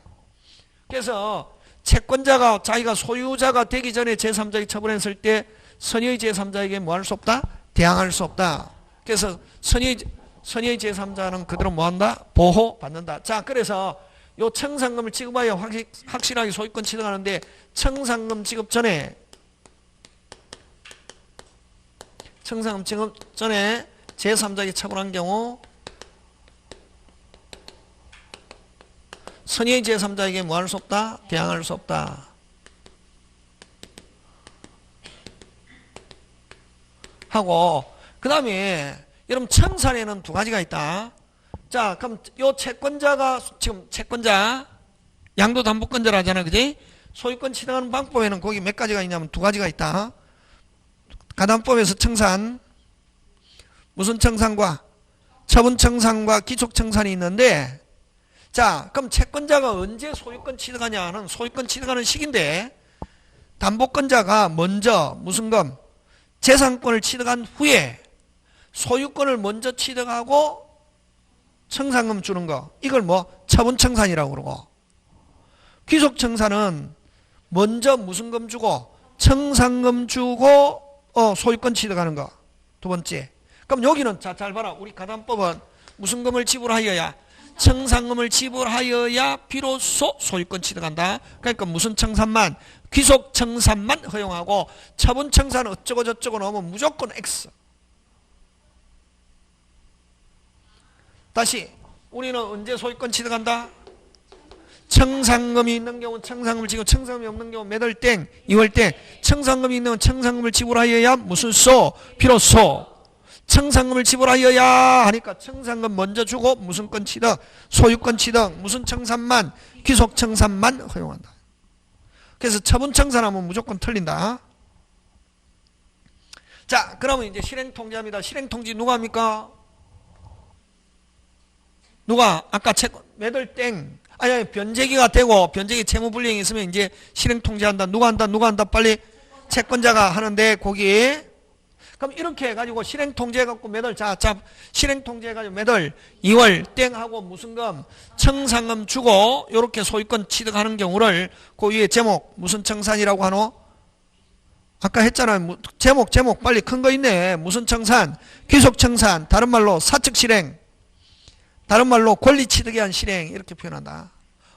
그래서 채권자가 자기가 소유자가 되기 전에 제3자에게 처분했을 때 선의 제3자에게 뭐 할 수 없다? 대항할 수 없다. 그래서 선의 제3자는 그대로 뭐 한다? 보호받는다. 자, 그래서 요 청산금을 지급하여 확실하게 소유권 취득하는데 청산금 지급 전에 제3자에게 처분한 경우 선의 제3자에게 뭐 할 수 없다? 대항할 수 없다. 하고 그 다음에 여러분 청산에는 두 가지가 있다. 자, 그럼 요 채권자가 지금 채권자 양도담보권자라 하잖아, 그지? 소유권 취득하는 방법에는 거기 몇 가지가 있냐면 두 가지가 있다. 가담법에서 청산, 무슨 청산과 처분청산과 기촉청산이 있는데, 자, 그럼 채권자가 언제 소유권 취득하냐는 소유권 취득하는 시기인데, 담보권자가 먼저 무슨 금? 재산권을 취득한 후에 소유권을 먼저 취득하고 청산금 주는 거, 이걸 뭐 처분청산이라고 그러고, 귀속청산은 먼저 무슨 금 주고 청산금 주고 소유권 취득하는 거. 두 번째. 그럼 여기는 자, 잘 봐라. 우리 가담법은 무슨 금을 지불하여야? 청산금을 지불하여야 비로소 소유권 취득한다. 그러니까 무슨 청산만? 귀속 청산만 허용하고 처분 청산 어쩌고 저쩌고 나오면 무조건 X. 다시 우리는 언제 소유권 취득한다? 청산금이 있는 경우 청산금을 지고 청산금이 없는 경우 몇 월 땡, 2월 땡. 청산금이 있는 경우 청산금을 지불하여야 무슨 소? 비로소 청산금을 지불하여야 하니까 청산금 먼저 주고 무슨 권 취득? 소유권 취득. 무슨 청산만? 귀속 청산만 허용한다. 그래서 처분 청산하면 무조건 틀린다. 자, 그러면 이제 실행통지합니다. 실행통지 누가 합니까? 누가? 아까 매달 땡. 아니, 변제기가 되고, 변제기 채무불이행이 있으면 이제 실행통지한다. 누가 한다? 누가 한다? 빨리 채권자가 하는데, 거기. 그럼 이렇게 해가지고 실행통지해갖고 매달, 자, 실행통지해가지고 매달 2월 땡 하고 무슨 금? 청산금 주고, 요렇게 소유권 취득하는 경우를 그 위에 제목, 무슨 청산이라고 하노? 아까 했잖아요. 제목, 빨리 큰 거 있네. 무슨 청산? 귀속 청산. 다른 말로 사측 실행. 다른 말로 권리 취득에 한 실행 이렇게 표현한다.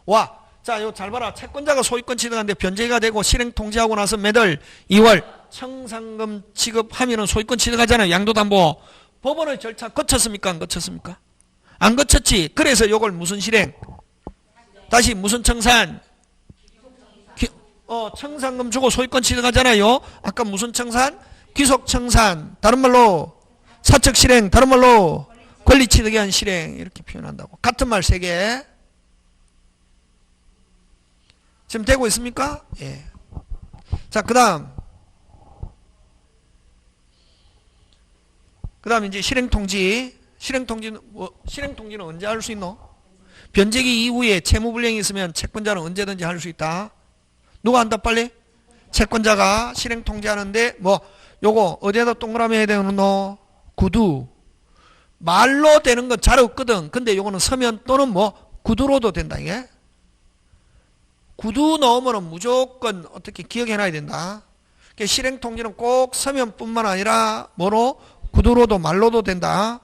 와, 자, 이거 잘 봐라. 채권자가 소유권 취득하는데 변제가 되고 실행 통지하고 나서 매달 2월 청산금 지급하면은 소유권 취득하잖아요. 양도담보. 법원의 절차 거쳤습니까? 안 거쳤습니까? 안 거쳤지. 그래서 이걸 무슨 실행? 다시 무슨 청산? 청산금 주고 소유권 취득하잖아요. 아까 무슨 청산? 귀속 청산. 다른 말로 사측 실행. 다른 말로 권리 취득에 한 실행 이렇게 표현한다고. 같은 말 3개. 지금 되고 있습니까? 예. 자, 그 다음 이제 실행통지. 실행통지는 언제 할 수 있노? 변제기 이후에 채무불이행이 있으면 채권자는 언제든지 할 수 있다. 누가 한다 빨리? 채권자가 실행통지하는데 요거 어디에다 동그라미 해야 되노? 구두. 말로 되는 건 잘 없거든. 근데 요거는 서면 또는 구두로도 된다, 이게. 구두 넣으면 무조건 어떻게 기억해놔야 된다. 실행통지는 꼭 서면뿐만 아니라 구두로도 말로도 된다.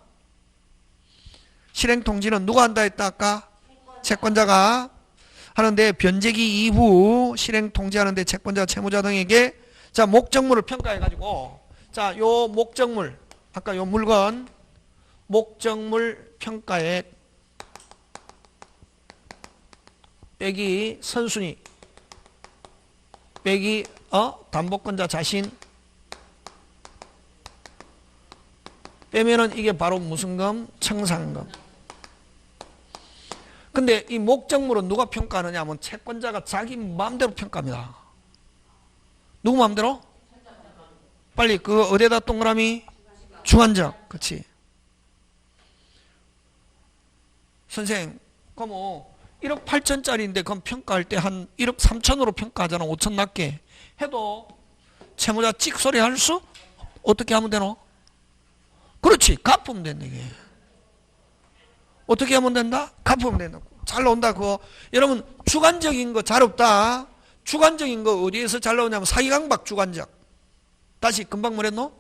실행통지는 누가 한다 했다 아까? 채권자가 하는데 변제기 이후 실행통지하는데 채권자, 채무자 등에게 자 목적물을 평가해가지고 자 요 목적물 아까 요 물건 목적물 평가액 빼기 선순위 빼기 담보권자 자신 빼면은 이게 바로 무슨 금? 청산금. 근데 이 목적물은 누가 평가하느냐 하면 채권자가 자기 마음대로 평가합니다. 누구 마음대로? 빨리 그거 어디에다 동그라미? 주관적. 그치? 선생님 그럼 1억 8천짜리인데 그럼 평가할 때 한 1억 3천으로 평가하잖아. 5천 낮게 해도 채무자 찍소리 할 수? 어떻게 하면 되노? 그렇지. 갚으면 된다 이게. 어떻게 하면 된다? 갚으면 된다. 잘 나온다 그거. 여러분 주관적인 거 잘 없다. 주관적인 거 어디에서 잘 나오냐면 사기강박 주관적. 다시 금방 뭐랬노?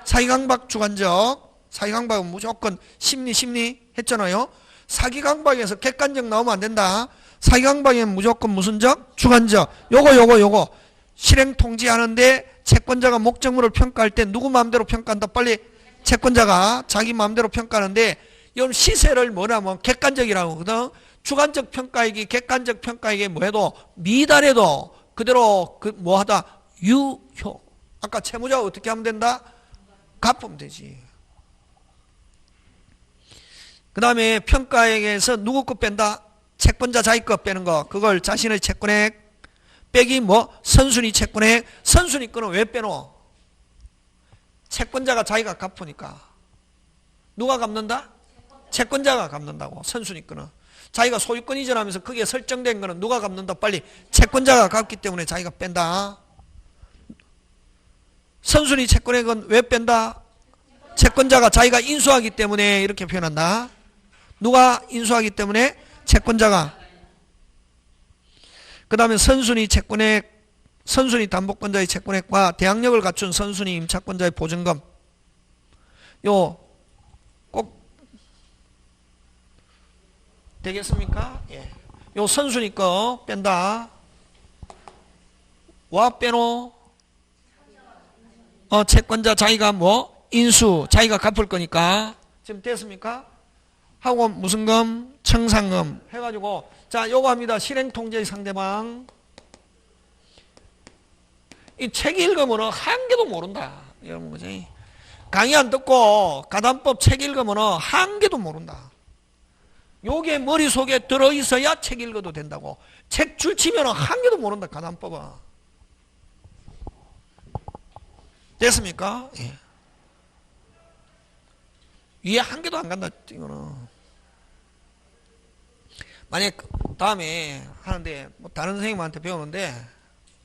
사기강박 주관적. 사기강박은 무조건 심리 했잖아요. 사기강박에서 객관적 나오면 안 된다. 사기강박에는 무조건 무슨 적? 주관적. 요거 실행통지하는데 채권자가 목적물을 평가할 때 누구 마음대로 평가한다? 빨리 채권자가 자기 마음대로 평가하는데 이건 시세를 뭐냐면 객관적이라고 하거든. 주관적 평가액이 객관적 평가액에 뭐해도 미달해도 그대로 뭐하다 유효. 아까 채무자가 어떻게 하면 된다? 갚으면 되지. 그 다음에 평가액에서 누구 거 뺀다? 채권자 자기 거 빼는 거. 그걸 자신의 채권액 빼기 선순위 채권액. 선순위 거는 왜 빼노? 채권자가 자기가 갚으니까. 누가 갚는다? 채권자가 갚는다고. 선순위 거는. 자기가 소유권 이전하면서 거기에 설정된 거는 누가 갚는다? 빨리 채권자가 갚기 때문에 자기가 뺀다. 선순위 채권액은 왜 뺀다? 채권자가 자기가 인수하기 때문에 이렇게 표현한다. 누가 인수하기 때문에? 채권자가. 그 다음에 선순위 채권액, 선순위 담보권자의 채권액과 대항력을 갖춘 선순위 임차권자의 보증금. 요 꼭 되겠습니까? 예. 요 선순위 거 뺀다. 와 빼노? 채권자 자기가 뭐? 인수. 자기가 갚을 거니까. 지금 됐습니까? 하고 무슨 금? 청산금. 해가지고, 자, 요거 합니다. 실행통제의 상대방. 이 책 읽으면 한 개도 모른다. 이런 거지. 강의 안 듣고 가담법 책 읽으면 한 개도 모른다. 요게 머릿속에 들어있어야 책 읽어도 된다고. 책 줄치면 한 개도 모른다. 가담법은. 됐습니까? 예. 위에 한 개도 안 간다. 이거는. 만약 다음에 하는데 뭐 다른 선생님한테 배우는데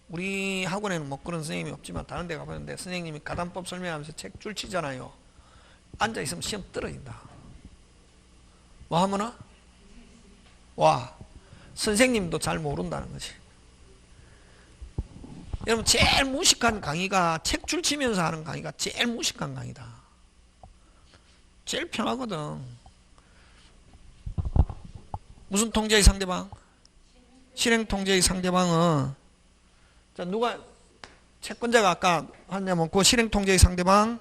우리 학원에는 뭐 그런 선생님이 없지만 다른 데 가보는데 선생님이 가담법 설명하면서 책 줄치잖아요. 앉아있으면 시험 떨어진다. 뭐 하면은? 와, 선생님도 잘 모른다는 거지. 여러분 제일 무식한 강의가 책 줄치면서 하는 강의가 제일 무식한 강의다. 제일 편하거든. 무슨 통제의 상대방? 실행 통제의 상대방은 자 누가 채권자가 아까 하냐면 그 실행 통제의 상대방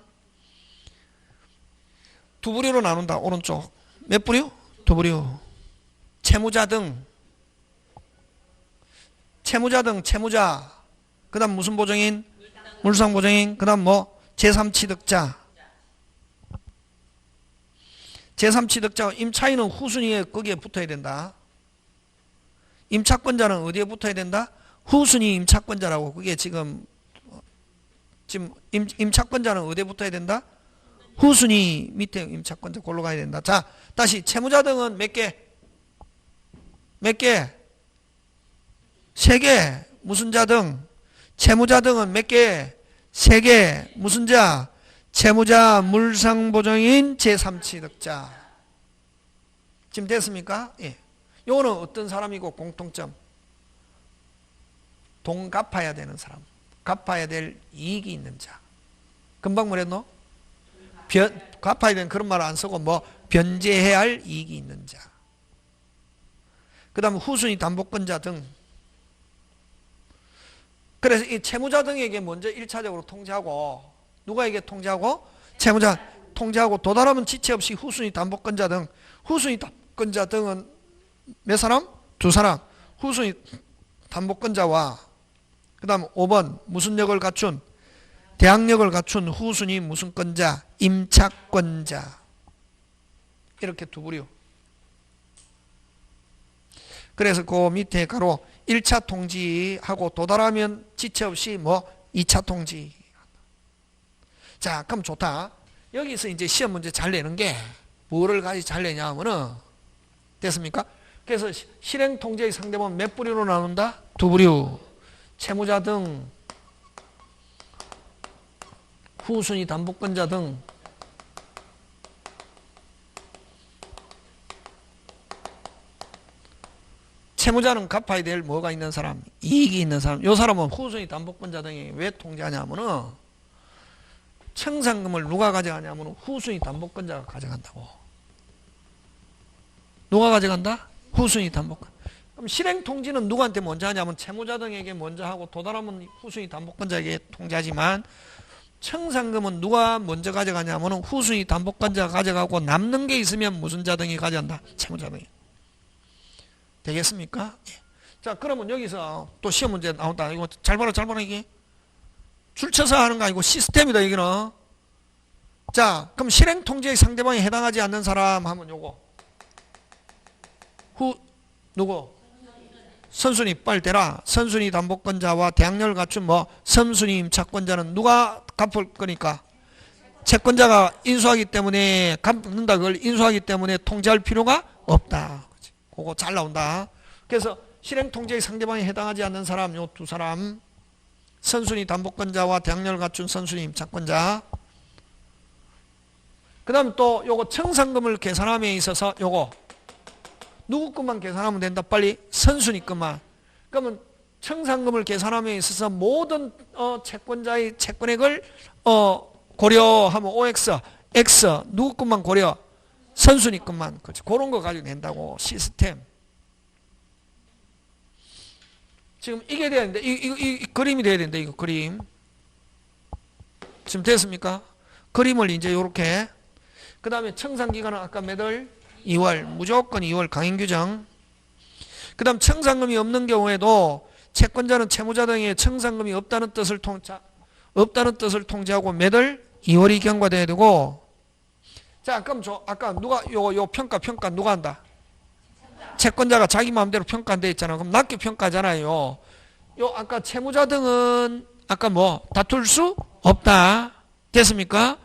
두 부류로 나눈다. 오른쪽 몇 부류? 두 부류. 채무자 등 채무자 그 다음 무슨 보증인? 물상보증인. 그 다음 뭐? 제3취득자. 제3취득자 임차인은 후순위에 거기에 붙어야 된다. 임차권자는 어디에 붙어야 된다? 후순위 임차권자라고. 그게 지금 임차권자는 어디에 붙어야 된다? 후순위 밑에 임차권자 골로 가야 된다. 자, 다시 채무자 등은 몇 개? 몇 개? 세 개. 무슨 자 등? 채무자 등은 몇 개? 세 개. 무슨 자? 채무자, 물상보증인, 제3취득자. 지금 됐습니까? 예. 요거는 어떤 사람이고 공통점? 돈 갚아야 되는 사람. 갚아야 될 이익이 있는 자. 금방 뭐랬노? 갚아야 되는 그런 말 안 쓰고 뭐 변제해야 할 이익이 있는 자. 그 다음 후순위 담보권자 등. 그래서 이 채무자 등에게 먼저 1차적으로 통지하고 누가에게 통지하고? 채무자 통지하고 도달하면 지체 없이 후순위 담보권자 등. 후순위 담보권자 등은 몇 사람? 두 사람. 후순위 담보권자와 그 다음 5번 무슨 역을 갖춘? 대항력을 갖춘 후순위 무슨 권자? 임차권자. 이렇게 두 부류. 그래서 그 밑에 가로 1차 통지하고 도달하면 지체 없이 뭐 2차 통지. 자, 그럼 좋다. 여기서 이제 시험 문제 잘 내는 게 뭐를 가지고 잘 내냐 하면은 됐습니까? 그래서 실행 통제의 상대방은 몇 부류로 나눈다? 두 부류. 채무자 등, 후순위 담보권자 등. 채무자는 갚아야 될 뭐가 있는 사람? 이익이 있는 사람. 이 사람은 후순위 담보권자 등이 왜 통제하냐면은 청산금을 누가 가져가냐면 후순위 담보권자가 가져간다고. 누가 가져간다? 후순위 담보권. 그럼 실행 통지는 누구한테 먼저 하냐면 채무자 등에게 먼저 하고 도달하면 후순위 담보권자에게 통지하지만 청산금은 누가 먼저 가져가냐면 후순위 담보권자가 가져가고 남는 게 있으면 무슨 자 등이 가져간다? 채무자 등이. 되겠습니까? 예. 자, 그러면 여기서 또 시험 문제 나온다. 이거 잘 봐라, 잘 봐라, 이게. 줄쳐서 하는 거 아니고 시스템이다, 여기는. 자, 그럼 실행 통제의 상대방이 해당하지 않는 사람 하면 요거. 누구? 선순위 빨리 대라. 선순위 담보권자와 대항력을 갖춘 뭐 선순위 임차권자는 누가 갚을 거니까? 채권자가 인수하기 때문에 갚는다. 그걸 인수하기 때문에 통제할 필요가 없다. 그거 잘 나온다. 그래서 실행 통제의 상대방이 해당하지 않는 사람 요 두 사람. 선순위 담보권자와 대항력을 갖춘 선순위 임차권자. 그 다음 또 요거 청산금을 계산함에 있어서 요거 누구 것만 계산하면 된다. 빨리 선순위 것만. 그러면 청산금을 계산함에 있어서 모든 채권자의 채권액을 고려하면 OX, X 누구 것만 고려? 선순위 것만. 그렇지. 그런 거 가지고 낸다고. 시스템. 지금 이게 돼야 되는데, 이 그림이 돼야 되는데, 이거 그림. 지금 됐습니까? 그림을 이제 요렇게. 그 다음에 청산기간은 아까 몇 월? 2월. 무조건 2월 강행규정. 그 다음 청산금이 없는 경우에도 채권자는 채무자 등의 청산금이 없다는 뜻을 통지하고 몇 월? 2월이 경과돼야 되고. 자, 그럼 아까 누가, 요 평가 누가 한다? 채권자가 자기 마음대로 평가 안 돼 있잖아. 그럼 낮게 평가잖아요. 아까 채무자 등은 아까 뭐 다툴 수 없다. 됐습니까?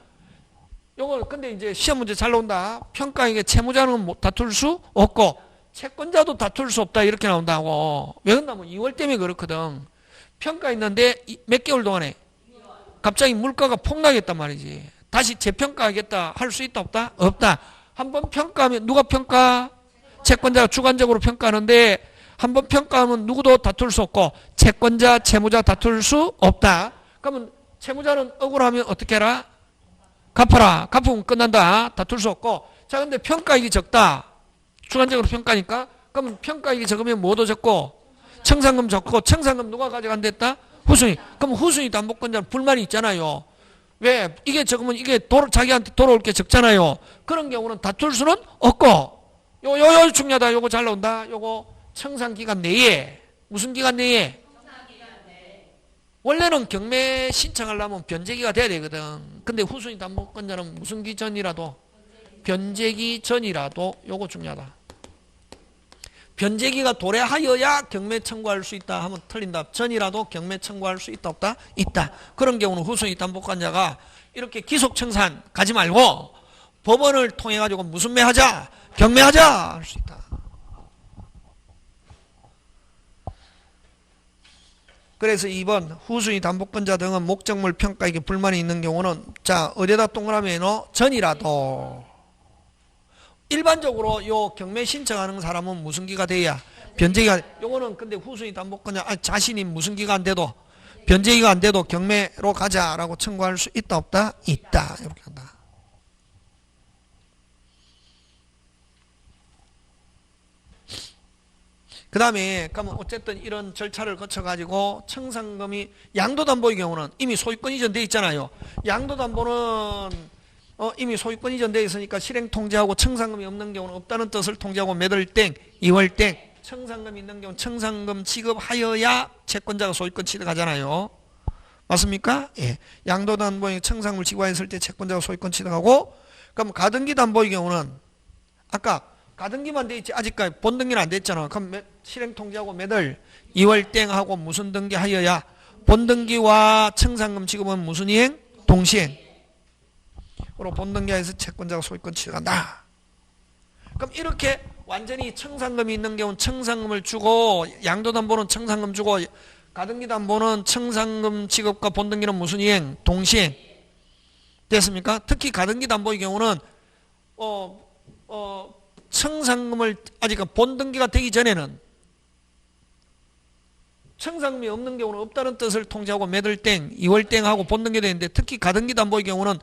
요거 근데 이제 시험 문제 잘 나온다. 평가에게 채무자는 뭐 다툴 수 없고 채권자도 다툴 수 없다. 이렇게 나온다고. 왜 그러냐면 2월 때문에 그렇거든. 평가 있는데 몇 개월 동안에 갑자기 물가가 폭락했단 말이지. 다시 재평가하겠다. 할 수 있다 없다? 없다. 한번 평가하면 누가 평가? 채권자가 주관적으로 평가하는데 한번 평가하면 누구도 다툴 수 없고 채권자, 채무자 다툴 수 없다. 그러면 채무자는 억울하면 어떻게 해라? 갚아라. 갚으면 끝난다. 다툴 수 없고. 자, 근데 평가액이 적다. 주관적으로 평가니까. 그러면 평가액이 적으면 뭐도 적고 청산금 적고 청산금 누가 가져간댔다? 후순위. 그럼 후순위 담보권자는 불만이 있잖아요. 왜? 이게 적으면 이게 자기한테 돌아올 게 적잖아요. 그런 경우는 다툴 수는 없고. 요 중요하다. 요거 잘 나온다. 요거 청산기간 내에. 무슨 기간 내에? 원래는 경매 신청하려면 변제기가 돼야 되거든. 근데 후순위 담보권자는 무슨 기 전이라도 변제기 전이라도 요거 중요하다. 변제기가 도래하여야 경매 청구할 수 있다 하면 틀린다. 전이라도 경매 청구할 수 있다 없다? 있다. 그런 경우는 후순위 담보권자가 이렇게 기속청산 가지 말고 법원을 통해 가지고 무슨 매하자? 경매하자 할 수 있다. 그래서 2번 후순위 담보권자 등은 목적물 평가에게 불만이 있는 경우는 자 어디에다 동그라미에 넣어? 전이라도. 일반적으로 요 경매 신청하는 사람은 무슨 기가 돼야? 변제기가. 요거는 근데 후순위 담보권자 자신이 무슨 기가 안 돼도 변제기가 안 돼도 경매로 가자라고 청구할 수 있다 없다? 있다. 이렇게 한다. 그 다음에 그러면 어쨌든 이런 절차를 거쳐가지고 청산금이 양도담보의 경우는 이미 소유권 이전돼 있잖아요. 양도담보는 이미 소유권 이전돼 있으니까 실행 통지하고 청산금이 없는 경우는 없다는 뜻을 통지하고 몇 월 땡, 2월 땡. 청산금이 있는 경우는 청산금 지급하여야 채권자가 소유권 취득하잖아요. 맞습니까? 예. 양도담보의 청산금을 지급하였을 때 채권자가 소유권 취득하고. 그럼 가등기 담보의 경우는 아까 가등기만 돼 있지 아직까지 본등기는 안 됐잖아. 그럼 실행 통지하고 몇 월? 2월 땡 하고 무슨 등기 하여야? 본등기와 청산금 지급은 무슨 이행? 동시행. 그리고 본등기하에서 채권자가 소유권 취득한다. 그럼 이렇게 완전히 청산금이 있는 경우는 청산금을 주고 양도담보는 청산금 주고 가등기담보는 청산금 지급과 본등기는 무슨 이행? 동시행. 됐습니까? 특히 가등기담보의 경우는 청산금을 아직 본등기가 되기 전에는 청산금이 없는 경우는 없다는 뜻을 통지하고 몇 월 땡, 2월 땡 하고 본등기 되는데 특히 가등기담보의 경우는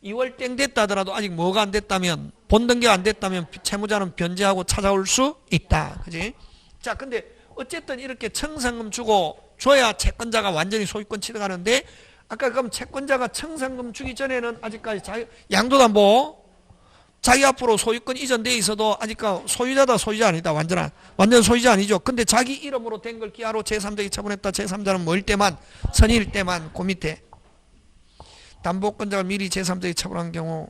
2월 땡 됐다 하더라도 아직 뭐가 안 됐다면 본등기가 안 됐다면 채무자는 변제하고 찾아올 수 있다. 그지? 자, 근데 어쨌든 이렇게 청산금 주고 줘야 채권자가 완전히 소유권 취득하는데 아까 그럼 채권자가 청산금 주기 전에는 아직까지 양도담보 자기 앞으로 소유권 이전돼 있어도 아직까지 소유자다 소유자 아니다. 완전 소유자 아니죠. 근데 자기 이름으로 된 걸 기하로 제3자에게 처분했다. 제3자는 뭐일 때만? 선의일 때만. 그 밑에 담보권자가 미리 제3자에게 처분한 경우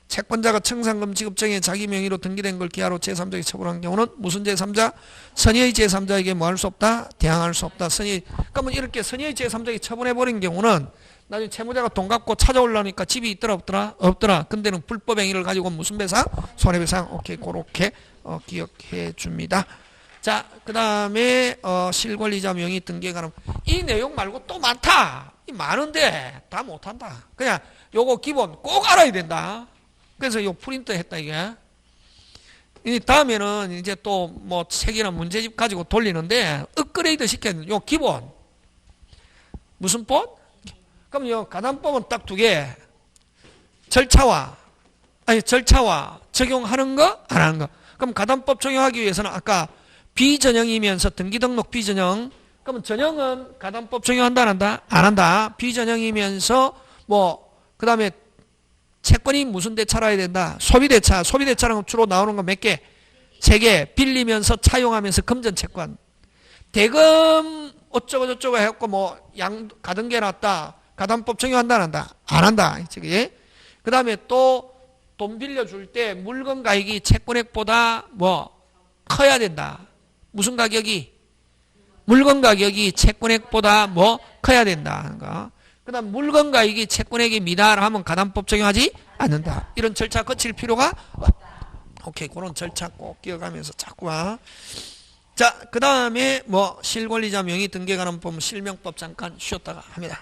채권자가 청산금 지급정에 자기 명의로 등기된 걸 기하로 제3자에게 처분한 경우는 무슨 제3자? 선의의 제3자에게 뭐 할 수 없다? 대항할 수 없다. 선의. 그러면 이렇게 선의의 제3자에게 처분해버린 경우는 나중에 채무자가 돈 갖고 찾아오려니까 집이 있더라 없더라? 없더라. 근데는 불법 행위를 가지고 무슨 배상? 손해배상. 오케이. 그렇게 기억해 줍니다. 자, 그 다음에 실권리자 명의 등기에 관한 이 내용 말고 또 많다. 이 많은데 다 못한다. 그냥 요거 기본 꼭 알아야 된다. 그래서 요 프린트 했다 이게. 이 다음에는 이제 또 뭐 책이나 문제집 가지고 돌리는데 업그레이드 시켰는 요 기본 무슨 법? 그럼 요 가담법은 딱 두 개. 절차와 아니, 절차와 적용하는 거, 안 하는 거. 그럼 가담법 적용하기 위해서는 아까 비전형이면서 등기등록 비전형. 그러면 전형은 가담법 적용한다, 안 한다? 안 한다. 비전형이면서 그 다음에 채권이 무슨 대차라야 된다? 소비대차. 소비대차는 주로 나오는 거 몇 개? 3개. 빌리면서 차용하면서 금전채권. 대금 어쩌고저쩌고 해갖고 가등기 해놨다. 가담법 적용한다, 안 한다? 안 한다. 그 다음에 또 돈 빌려줄 때 물건 가격이 채권액보다 커야 된다. 무슨 가격이? 물건 가격이 채권액보다 커야 된다. 그 다음 물건 가격이 채권액이 미달하면 가담법 적용하지 않는다. 이런 절차 거칠 필요가 오케이. 그런 절차 꼭 기억하면서 자꾸 와. 자, 그 다음에 실권리자 명의 등기가담법 실명법 잠깐 쉬었다가 합니다.